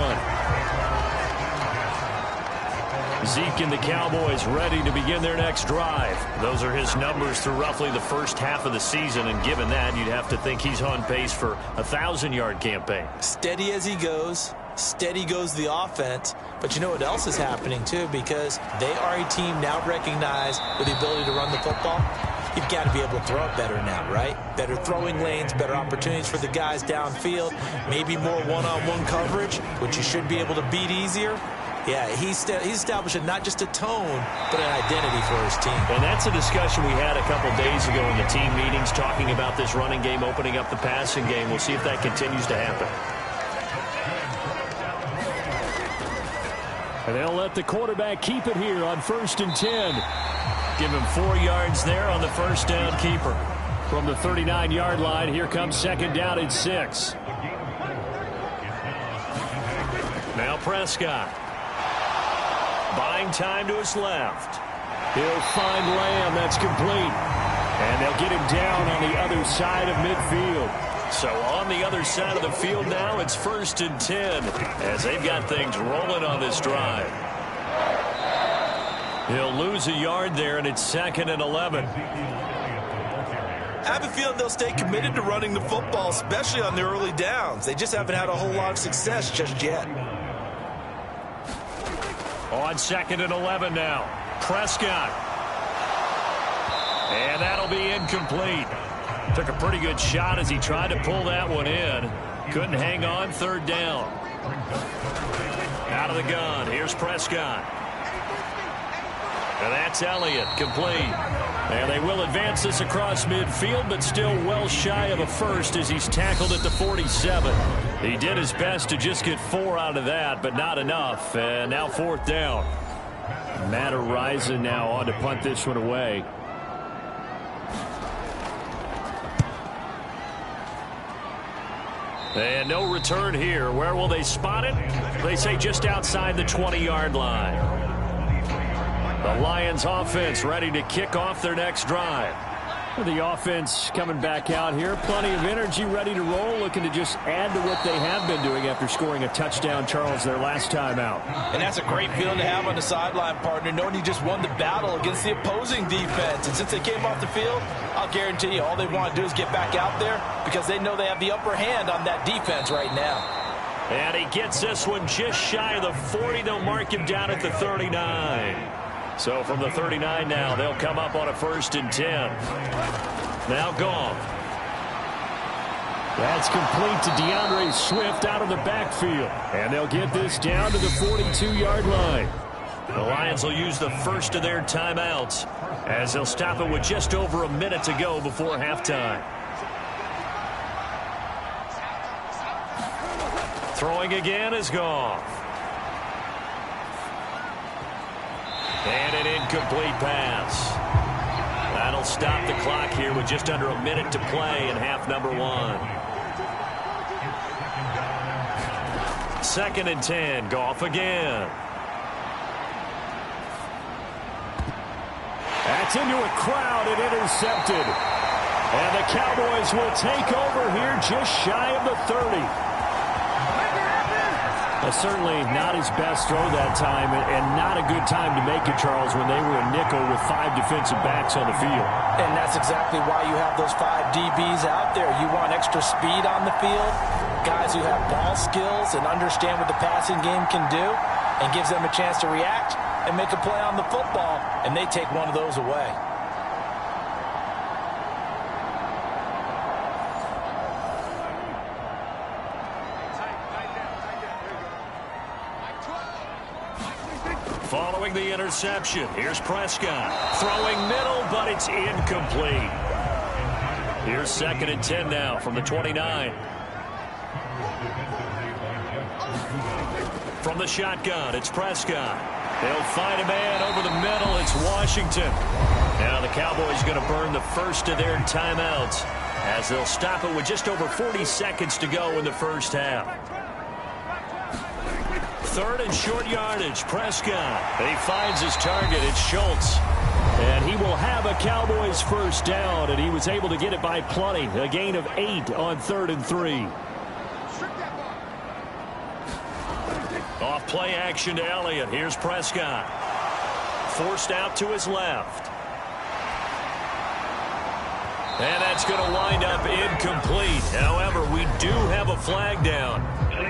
Zeke and the Cowboys ready to begin their next drive. Those are his numbers through roughly the first half of the season, and given that, you'd have to think he's on pace for a 1,000-yard campaign. Steady as he goes. Steady goes the offense. But you know what else is happening, too? Because they are a team now recognized with the ability to run the football. You've got to be able to throw it better now, right? Better throwing lanes, better opportunities for the guys downfield, maybe more one-on-one coverage, which you should be able to beat easier. Yeah, he's establishing not just a tone, but an identity for his team. And that's a discussion we had a couple days ago in the team meetings, talking about this running game, opening up the passing game. We'll see if that continues to happen. And they'll let the quarterback keep it here on 1st and 10. Give him 4 yards there on the first down keeper. From the 39-yard line, here comes 2nd down and 6. Now Prescott. Buying time to his left. He'll find Lamb. That's complete. And they'll get him down on the other side of midfield. So on the other side of the field now, it's 1st and 10 as they've got things rolling on this drive. He'll lose a yard there, and it's 2nd and 11. I have a feeling they'll stay committed to running the football, especially on the early downs. They just haven't had a whole lot of success just yet. On 2nd and 11 now. Prescott. And that'll be incomplete. Took a pretty good shot as he tried to pull that one in. Couldn't hang on. 3rd down. Out of the gun. Here's Prescott. And that's Elliott. Complete. And they will advance this across midfield, but still well shy of a first as he's tackled at the 47. He did his best to just get 4 out of that, but not enough. And now 4th down. Matt Araiza now on to punt this one away. And no return here. Where will they spot it? They say just outside the 20-yard line. The Lions offense ready to kick off their next drive. The offense coming back out here. Plenty of energy, ready to roll, looking to just add to what they have been doing after scoring a touchdown, Charles, their last time out. And that's a great feeling to have on the sideline, partner, knowing you just won the battle against the opposing defense. And since they came off the field, I'll guarantee you all they want to do is get back out there because they know they have the upper hand on that defense right now. And he gets this one just shy of the 40. They'll mark him down at the 39. So from the 39 now, they'll come up on a 1st and 10. Now gone. That's complete to DeAndre Swift out of the backfield. And they'll get this down to the 42-yard line. The Lions will use the first of their timeouts as they'll stop it with just over a minute to go before halftime. Throwing again is Goff. And an incomplete pass. That'll stop the clock here with just under a minute to play in half number 1. 2nd and 10. Goff again. That's into a crowd and intercepted. And the Cowboys will take over here just shy of the 30. Certainly not his best throw that time, and not a good time to make it, Charles, when they were a nickel with 5 defensive backs on the field. And that's exactly why you have those 5 DBs out there. You want extra speed on the field, guys who have ball skills and understand what the passing game can do, and gives them a chance to react and make a play on the football, and they take one of those away. Following the interception, here's Prescott. Throwing middle, but it's incomplete. Here's 2nd and 10 now from the 29. From the shotgun, it's Prescott. They'll find a man over the middle. It's Washington. Now the Cowboys going to burn the first of their timeouts as they'll stop it with just over 40 seconds to go in the first half. 3rd and short yardage. Prescott. He finds his target. It's Schultz. And he will have a Cowboys first down, and he was able to get it by plenty. A gain of 8 on 3rd and 3. Off play action to Elliott. Here's Prescott. Forced out to his left. And that's going to wind up incomplete. However, we do have a flag down.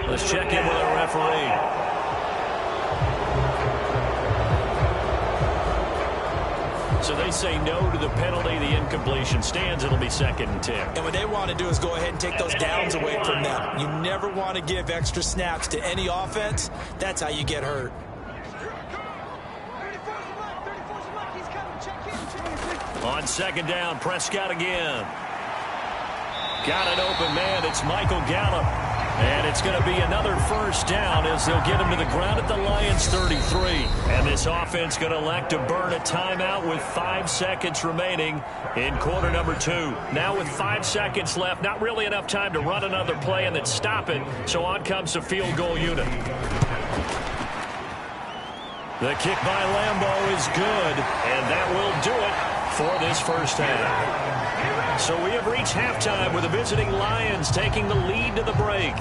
Let's check in with our referee. So they say no to the penalty. The incompletion stands. It'll be 2nd and 10. And what they want to do is go ahead and take those downs away from them. You never want to give extra snaps to any offense. That's how you get hurt. On 2nd down, Prescott again. Got an open man. It's Michael Gallup. And it's going to be another first down as they'll get him to the ground at the Lions' 33. And this offense going to elect to burn a timeout with 5 seconds remaining in quarter number 2. Now with 5 seconds left, not really enough time to run another play and then stop it. So on comes the field goal unit. The kick by Lambeau is good, and that will do it for this first half. So we have reached halftime with the visiting Lions taking the lead to the break.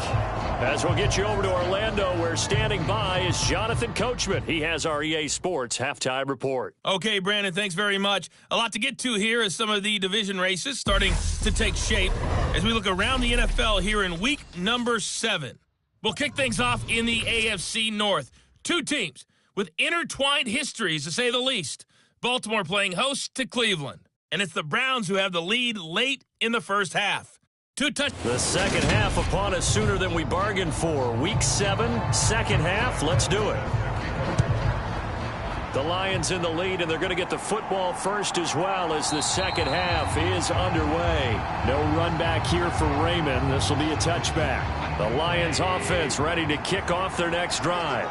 As we'll get you over to Orlando, where standing by is Jonathan Coachman. He has our EA Sports halftime report. Okay, Brandon, thanks very much. A lot to get to here as some of the division races starting to take shape as we look around the NFL here in week number 7. We'll kick things off in the AFC North. 2 teams with intertwined histories, to say the least. Baltimore playing host to Cleveland. And it's the Browns who have the lead late in the first half. The second half upon us sooner than we bargained for. Week 7, second half. Let's do it. The Lions in the lead, and they're going to get the football first as well as the second half is underway. No run back here for Raymond. This will be a touchback. The Lions offense ready to kick off their next drive.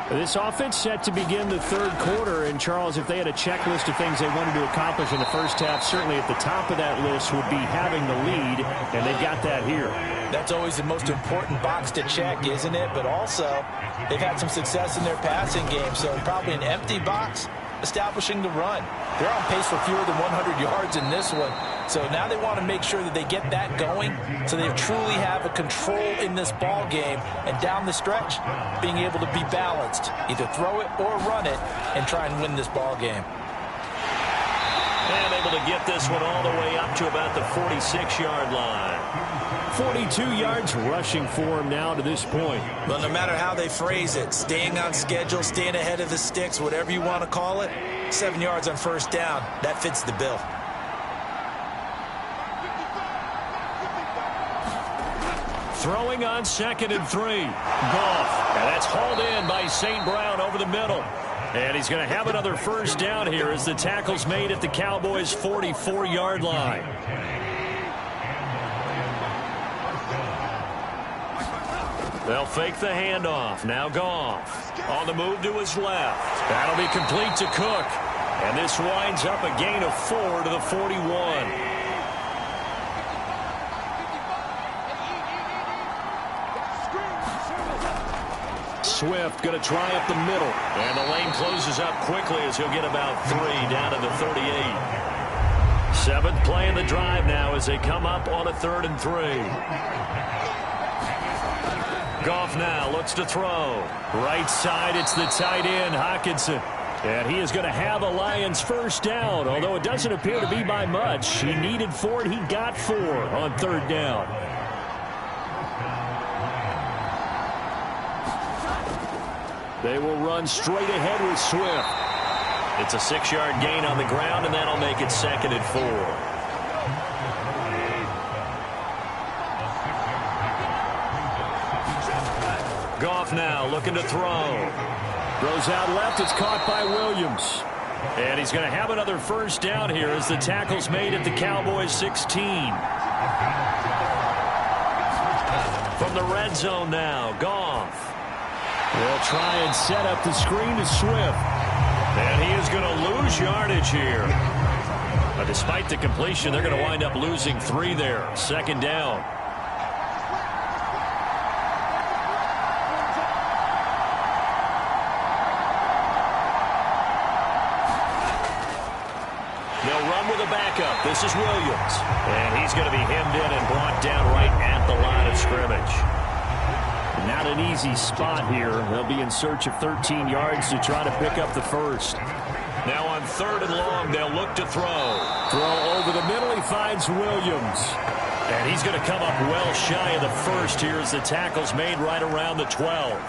This offense set to begin the third quarter, and Charles, if they had a checklist of things they wanted to accomplish in the first half, certainly at the top of that list would be having the lead, and they've got that here. That's always the most important box to check, isn't it? But also, they've had some success in their passing game, so probably an empty box, establishing the run. They're on pace for fewer than 100 yards in this one. So now they want to make sure that they get that going so they truly have a control in this ball game, and down the stretch, being able to be balanced. Either throw it or run it and try and win this ball game. And able to get this one all the way up to about the 46-yard line. 42 yards rushing for him now to this point. Well, no matter how they phrase it, staying on schedule, staying ahead of the sticks, whatever you want to call it, 7 yards on first down, that fits the bill. Throwing on 2nd and 3. Goff. And that's hauled in by St. Brown over the middle. And he's going to have another first down here as the tackle's made at the Cowboys' 44-yard line. They'll fake the handoff. Now Goff. On the move to his left. That'll be complete to Cook. And this winds up a gain of 4 to the 41. Swift going to try up the middle. And the lane closes up quickly as he'll get about 3 down to the 38. 7th play in the drive now as they come up on a 3rd and 3. Goff now looks to throw. Right side, it's the tight end, Hockenson. And he is going to have a Lions first down, although it doesn't appear to be by much. He needed 4, and he got 4 on 3rd down. They will run straight ahead with Swift. It's a 6-yard gain on the ground, and that'll make it 2nd and 4. Goff now looking to throw. Throws out left. It's caught by Williams. And he's going to have another first down here as the tackle's made at the Cowboys' 16. From the red zone now, Goff. They'll try and set up the screen to Swift. And he is going to lose yardage here. But despite the completion, they're going to wind up losing 3 there. 2nd down. They'll run with a backup. This is Williams. And he's going to be hemmed in and brought down right at the line of scrimmage. Not an easy spot here. They'll be in search of 13 yards to try to pick up the first. Now on 3rd and long, they'll look to throw. Throw over the middle. He finds Williams. And he's going to come up well shy of the first here as the tackle's made right around the 12.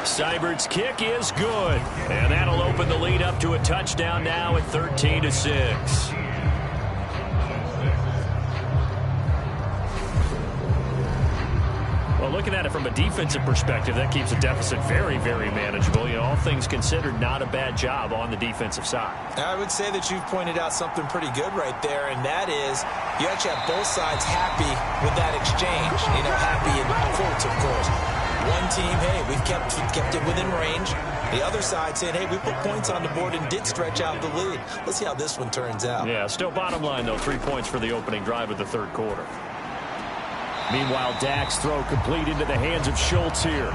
Seibert's kick is good. And that'll open the lead up to a touchdown now at 13-6. Well, looking at it from a defensive perspective, that keeps the deficit very, very manageable. You know, all things considered, not a bad job on the defensive side. I would say that you've pointed out something pretty good right there, and that is you actually have both sides happy with that exchange. You know, happy in quotes, of course. One team, hey, we've kept it within range. The other side saying, hey, we put points on the board and did stretch out the lead. Let's see how this one turns out. Yeah, still bottom line, though, 3 points for the opening drive of the 3rd quarter. Meanwhile, Dak's throw complete into the hands of Schultz here.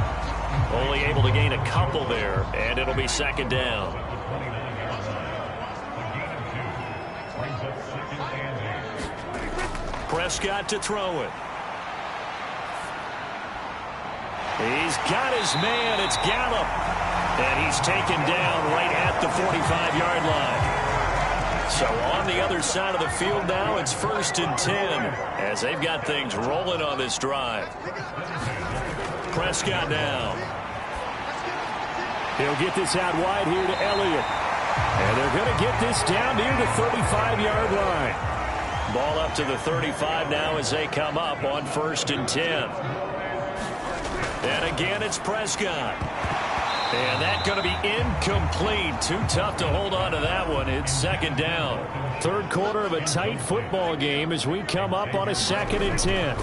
Only able to gain a couple there, and it'll be 2nd down. Prescott to throw it. He's got his man. It's Gallup. And he's taken down right at the 45-yard line. So on the other side of the field now, it's 1st and 10 as they've got things rolling on this drive. Prescott now. He'll get this out wide here to Elliott. And they're going to get this down near the 35-yard line. Ball up to the 35 now as they come up on 1st and 10. And again, it's Prescott. And that's going to be incomplete. Too tough to hold on to that one. It's 2nd down. 3rd quarter of a tight football game as we come up on a 2nd and 10.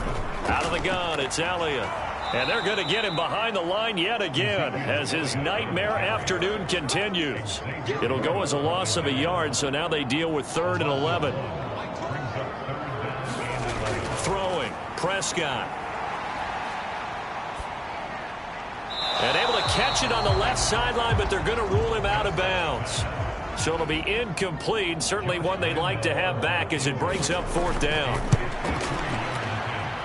Out of the gun, it's Elliott. And they're going to get him behind the line yet again as his nightmare afternoon continues. It'll go as a loss of a yard, so now they deal with 3rd and 11. Throwing, Prescott. catch it on the left sideline, but they're going to rule him out of bounds. So it'll be incomplete. Certainly one they'd like to have back as it brings up 4th down.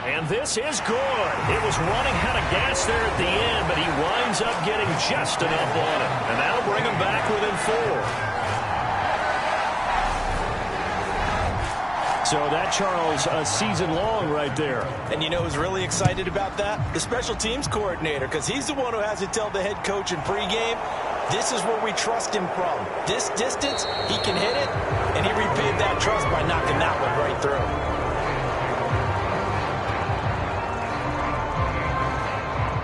And this is good. It was running out of gas there at the end, but he winds up getting just enough on it. And that'll bring him back within 4. So that, Charles, a season long right there. And you know who's really excited about that? The special teams coordinator, because he's the one who has to tell the head coach in pregame, this is where we trust him from. This distance, he can hit it, and he repaid that trust by knocking that one right through.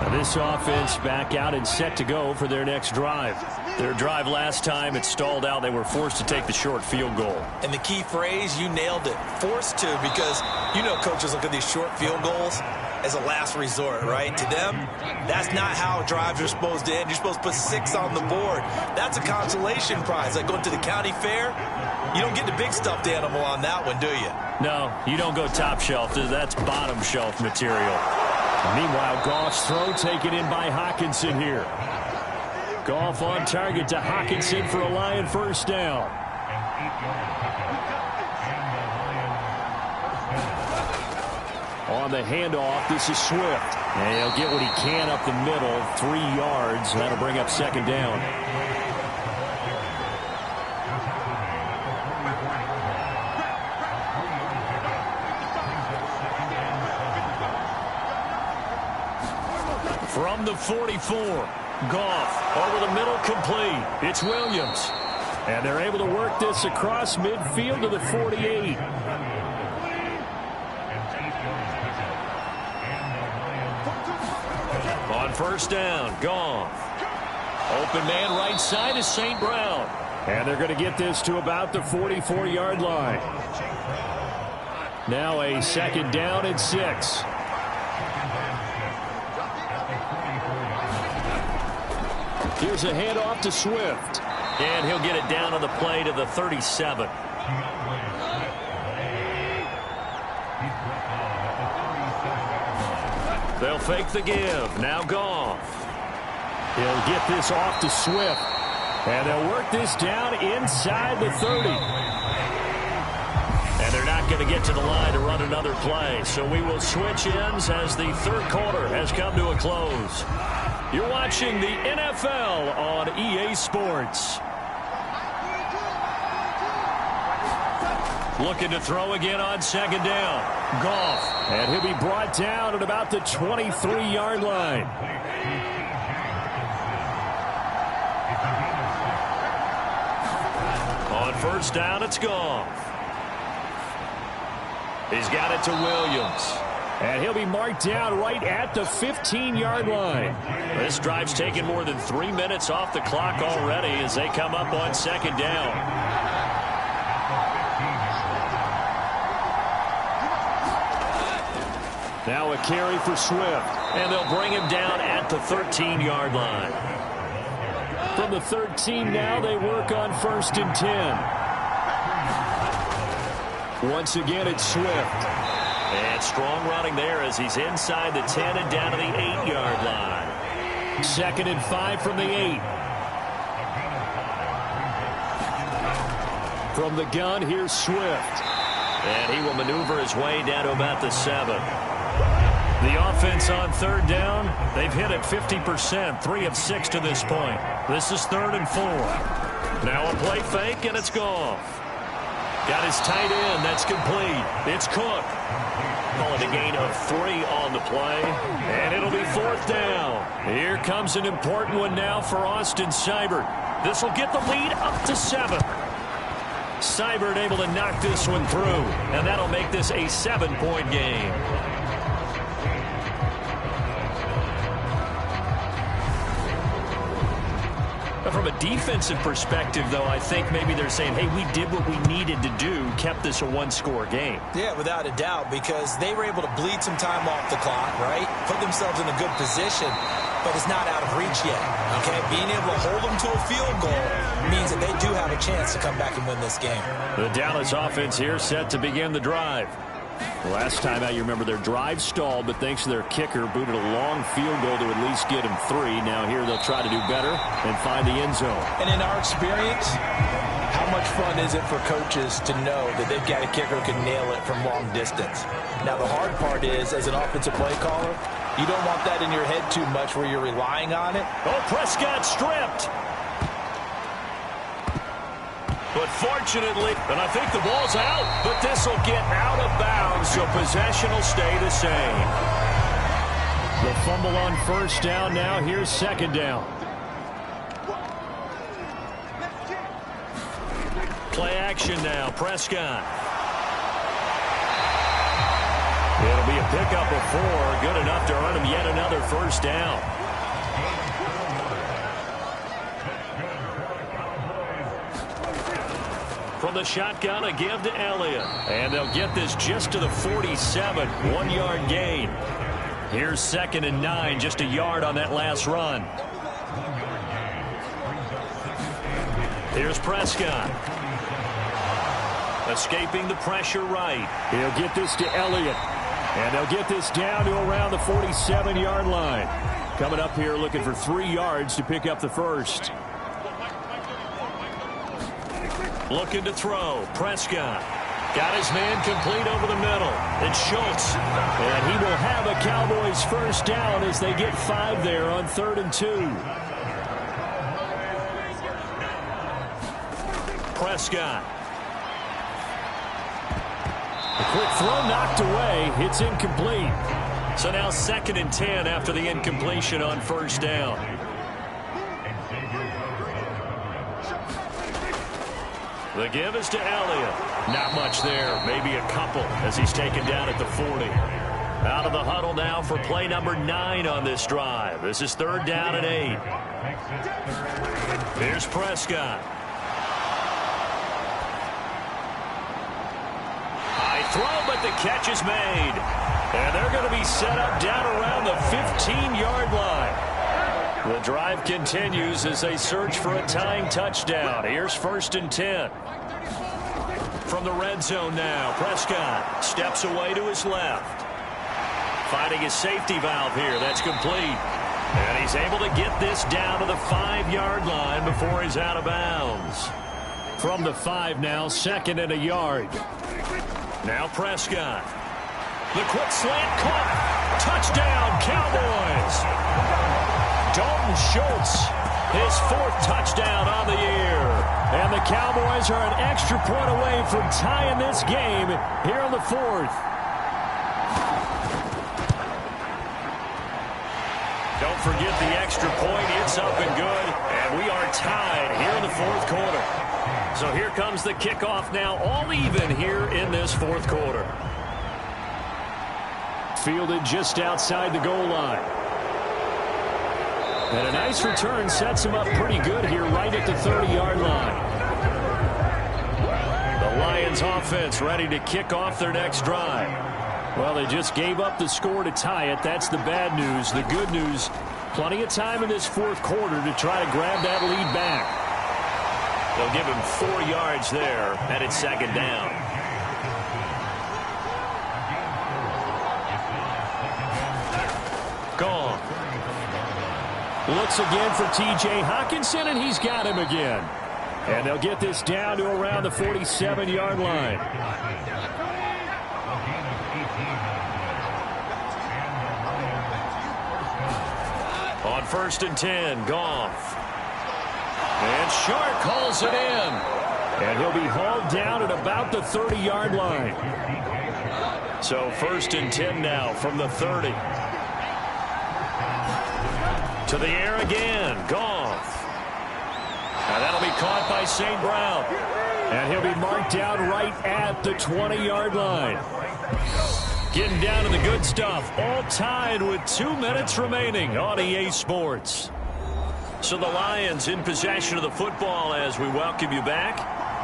This offense back out and set to go for their next drive. Their drive last time, it stalled out. They were forced to take the short field goal. And the key phrase, you nailed it, forced to, because you know coaches look at these short field goals as a last resort, right? To them, that's not how drives are supposed to end. You're supposed to put 6 on the board. That's a consolation prize. Like going to the county fair, you don't get the big stuffed animal on that one, do you? No, you don't go top shelf. That's bottom shelf material. Meanwhile, Goff's throw taken in by Hockenson here. Goff on target to Hockenson for a Lion 1st down. On the handoff, this is Swift. And he'll get what he can up the middle, 3 yards. That'll bring up 2nd down. From the 44, Goff over the middle, complete. It's Williams. And they're able to work this across midfield to the 48. On 1st down, Goff. Open man right side is St. Brown. And they're going to get this to about the 44-yard line. Now a 2nd down and 6. Here's a handoff to Swift. And he'll get it down on the play to the 37. They'll fake the give. Now Goff. He'll get this off to Swift. And they'll work this down inside the 30. And they're not going to get to the line to run another play. So we will switch ends as the 3rd quarter has come to a close. You're watching the NFL on EA Sports. Looking to throw again on 2nd down. Goff. And he'll be brought down at about the 23-yard line. On 1st down, it's Goff. He's got it to Williams. And he'll be marked down right at the 15-yard line. This drive's taken more than 3 minutes off the clock already as they come up on 2nd down. Now a carry for Swift. And they'll bring him down at the 13-yard line. From the 13 now, they work on 1st and 10. Once again, it's Swift. And strong running there as he's inside the 10 and down to the 8-yard line. 2nd and 5 from the 8. From the gun, here's Swift. And he will maneuver his way down to about the 7. The offense on 3rd down, they've hit it 50%, 3 of 6 to this point. This is 3rd and 4. Now a play fake, and it's Goff. Got his tight end. That's complete. It's Cook. Calling a gain of 3 on the play. And it'll be 4th down. Here comes an important one now for Austin Seibert. This will get the lead up to 7. Seibert able to knock this one through. And that'll make this a 7-point game. From a defensive perspective, though, I think maybe they're saying, hey, we did what we needed to do, kept this a 1-score game. Yeah, without a doubt, because they were able to bleed some time off the clock, right? Put themselves in a good position, but it's not out of reach yet, okay? Being able to hold them to a field goal means that they do have a chance to come back and win this game. The Dallas offense here set to begin the drive. The last time out, you remember their drive stalled, but thanks to their kicker, booted a long field goal to at least get him 3. Now here they'll try to do better and find the end zone. And in our experience, how much fun is it for coaches to know that they've got a kicker who can nail it from long distance? Now the hard part is, as an offensive play caller, you don't want that in your head too much where you're relying on it. Oh, Prescott stripped. But fortunately, and I think the ball's out, but this will get out of bounds, so possession will stay the same. The fumble on first down. Now here's second down. Play action now, Prescott. It'll be a pickup of 4, good enough to earn him yet another first down. From the shotgun, a give to Elliott. And they'll get this just to the 47, 1-yard gain. Here's 2nd and 9, just a yard on that last run. Here's Prescott. Escaping the pressure right. He'll get this to Elliott. And they'll get this down to around the 47-yard line. Coming up here looking for 3 yards to pick up the first. Looking to throw. Prescott. Got his man complete over the middle. It's Schultz. And he will have a Cowboys first down as they get 5 there on 3rd and 2. Prescott. A quick throw knocked away. It's incomplete. So now 2nd and 10 after the incompletion on first down. The give is to Elliott. Not much there. Maybe a couple as he's taken down at the 40. Out of the huddle now for play number 9 on this drive. This is 3rd down and 8. Here's Prescott. High throw, but the catch is made. And they're going to be set up down around the 15-yard line. The drive continues as they search for a tying touchdown. Here's 1st and 10. From the red zone now, Prescott steps away to his left. Finding his safety valve here. That's complete. And he's able to get this down to the 5-yard line before he's out of bounds. From the 5 now, 2nd and a yard. Now Prescott. The quick slant caught. Touchdown, Cowboys. Dalton Schultz, his 4th touchdown on the year. And the Cowboys are an extra point away from tying this game here in the 4th. Don't forget the extra point. It's up and good. And we are tied here in the 4th quarter. So here comes the kickoff now, all even here in this 4th quarter. Fielded just outside the goal line. And a nice return sets him up pretty good here right at the 30-yard line. The Lions offense ready to kick off their next drive. Well, they just gave up the score to tie it. That's the bad news. The good news, plenty of time in this 4th quarter to try to grab that lead back. They'll give him 4 yards there, and it's 2nd down. Gone. Looks again for T.J. Hockenson, and he's got him again. And they'll get this down to around the 47-yard line. On 1st and 10, Goff. And Shark hauls it in. And he'll be hauled down at about the 30-yard line. So 1st and 10 now from the 30. To the air again, Goff. Now that'll be caught by St. Brown. And he'll be marked down right at the 20-yard line. Getting down to the good stuff. All tied with 2 minutes remaining on EA Sports. So the Lions in possession of the football as we welcome you back.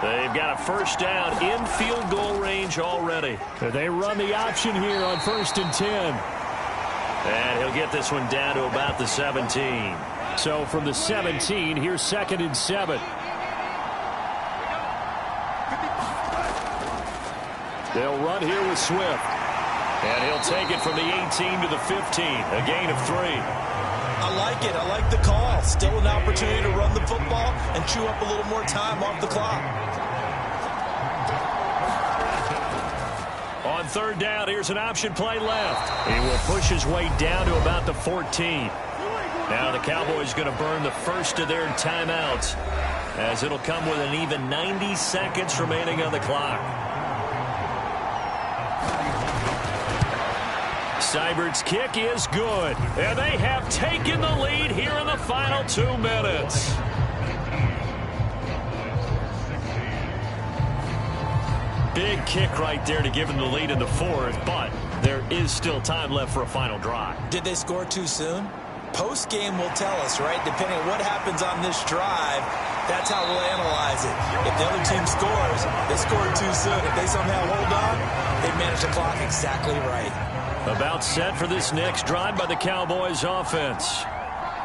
They've got a first down in field goal range already. They run the option here on 1st and 10. And he'll get this one down to about the 17. So from the 17, here's 2nd and 7. They'll run here with Swift. And he'll take it from the 18 to the 15, a gain of 3. I like it. I like the call. Still an opportunity to run the football and chew up a little more time off the clock. On third down, here's an option play left. He will push his way down to about the 14. Now the Cowboys going to burn the first of their timeouts, as it'll come with an even 90 seconds remaining on the clock. Seibert's kick is good, and they have taken the lead here in the final 2 minutes. Big kick right there to give them the lead in the fourth, but there is still time left for a final drive. Did they score too soon? Post-game will tell us, right? Depending on what happens on this drive, that's how we'll analyze it. If the other team scores, they scored too soon. If they somehow hold on, they manage the clock exactly right. About set for this next drive by the Cowboys offense.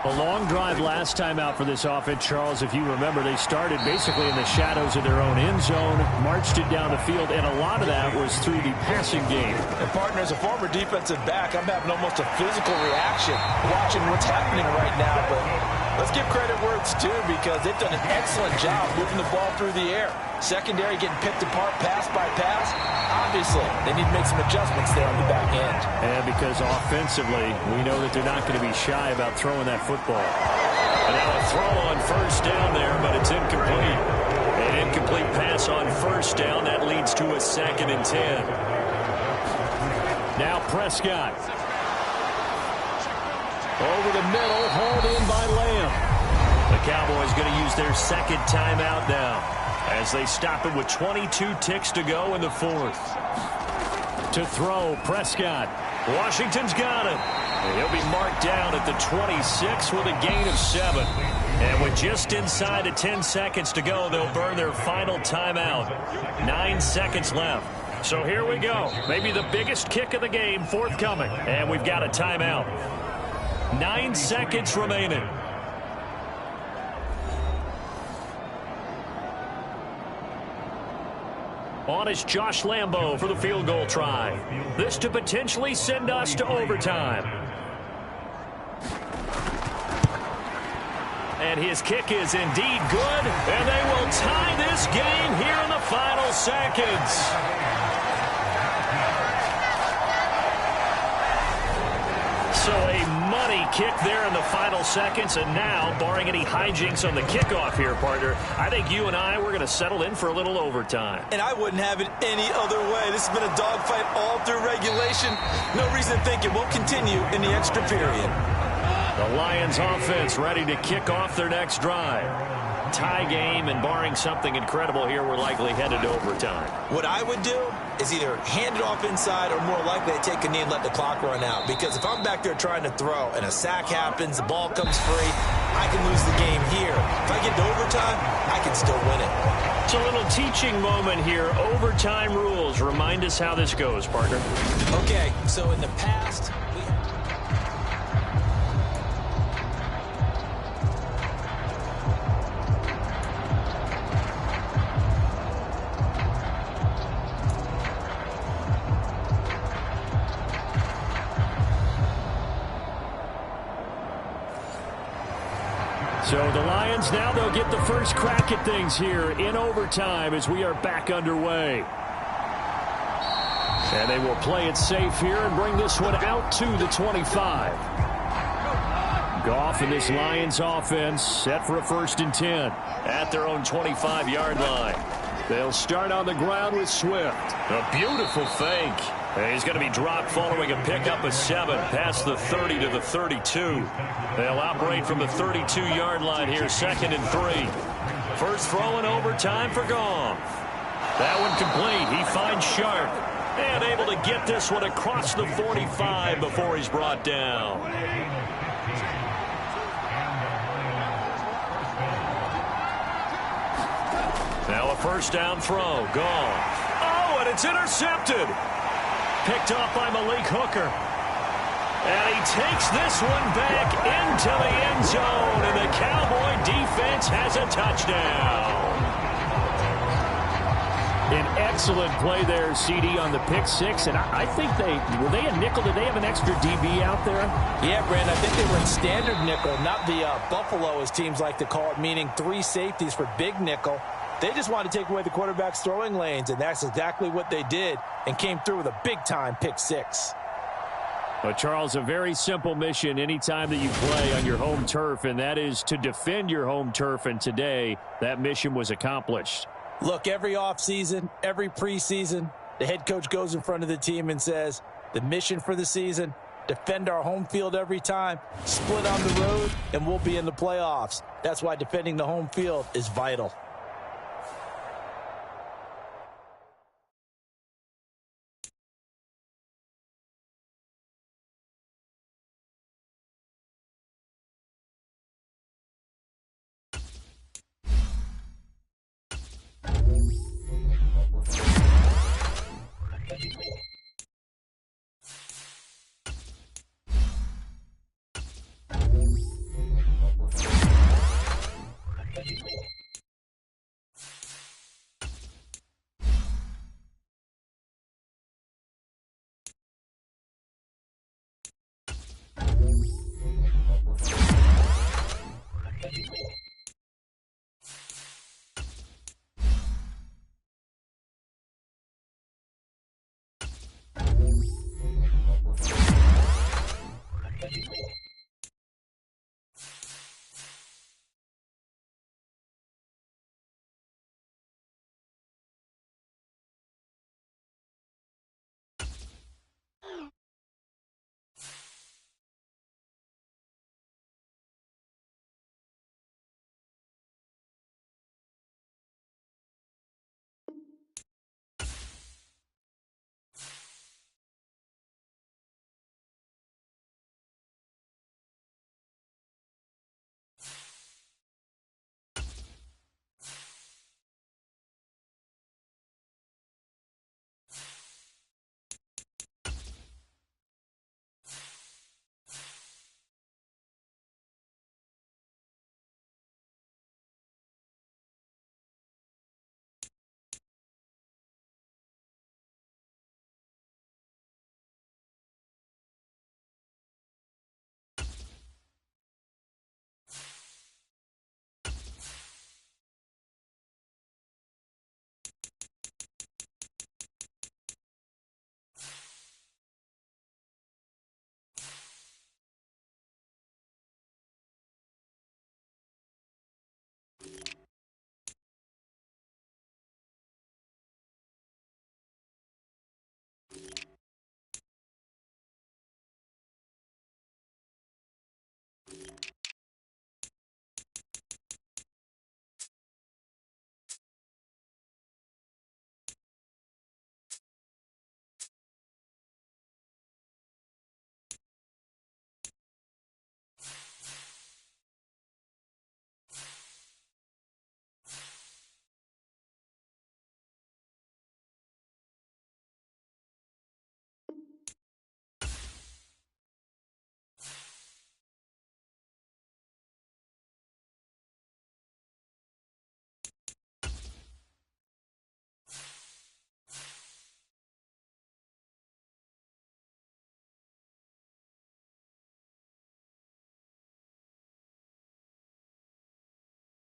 A long drive last time out for this offense, Charles. If you remember, they started basically in the shadows of their own end zone, marched it down the field, and a lot of that was through the passing game. And partner, as a former defensive back, I'm having almost a physical reaction watching what's happening right now. But let's give credit where it's due, because they've done an excellent job moving the ball through the air. Secondary getting picked apart pass by pass. Obviously, they need to make some adjustments there on the back end. And because offensively, we know that they're not going to be shy about throwing that football. And now a throw on first down there, but it's incomplete. An incomplete pass on first down. That leads to a 2nd and 10. Now Prescott. Over the middle, hauled in by Lamb. The Cowboys going to use their 2nd timeout now, as they stop it with 22 ticks to go in the fourth. To throw, Prescott. Washington's got it. And he'll be marked down at the 26 with a gain of 7. And with just inside of 10 seconds to go, they'll burn their final timeout. 9 seconds left. So here we go. Maybe the biggest kick of the game forthcoming. And we've got a timeout. 9 seconds remaining. On is Josh Lambo for the field goal try. This to potentially send us to overtime. And his kick is indeed good, and they will tie this game here in the final seconds. So a money kick there in the final seconds, and now, barring any hijinks on the kickoff here, partner, I think you and I, we're going to settle in for a little overtime. And I wouldn't have it any other way. This has been a dogfight all through regulation. No reason to think it won't continue in the extra period. The Lions offense ready to kick off their next drive. Tie game, and barring something incredible here, we're likely headed to overtime. What I would do is either hand it off inside, or more likely to take a knee and let the clock run out. Because if I'm back there trying to throw and a sack happens, the ball comes free, I can lose the game here. If I get to overtime, I can still win it. It's a little teaching moment here. Overtime rules. Remind us how this goes, partner. Okay, so in the past, So the Lions now, they'll get the first crack at things here in overtime as we are back underway. And they will play it safe here and bring this one out to the 25. Goff and this Lions offense set for a 1st and 10. At their own 25-yard line. They'll start on the ground with Swift. A beautiful fake. And he's going to be dropped following a pickup of 7 past the 30 to the 32. They'll operate from the 32-yard line here, 2nd and 3. First throw in overtime for Goff. That one complete. He finds Sharp. And able to get this one across the 45 before he's brought down. Now a first down throw. Goff. Oh, and it's intercepted. Picked off by Malik Hooker. And he takes this one back into the end zone. And the Cowboy defense has a touchdown. An excellent play there, CD, on the pick six. And I think were they a nickel? Did they have an extra DB out there? Yeah, Brandon, I think they were in standard nickel, not the Buffalo, as teams like to call it, meaning 3 safeties for big nickel. They just wanted to take away the quarterback's throwing lanes, and that's exactly what they did and came through with a big-time pick six. But, Charles, a very simple mission anytime that you play on your home turf, and that is to defend your home turf. And today, that mission was accomplished. Look, every offseason, every preseason, the head coach goes in front of the team and says, the mission for the season, defend our home field every time, split on the road, and we'll be in the playoffs. That's why defending the home field is vital.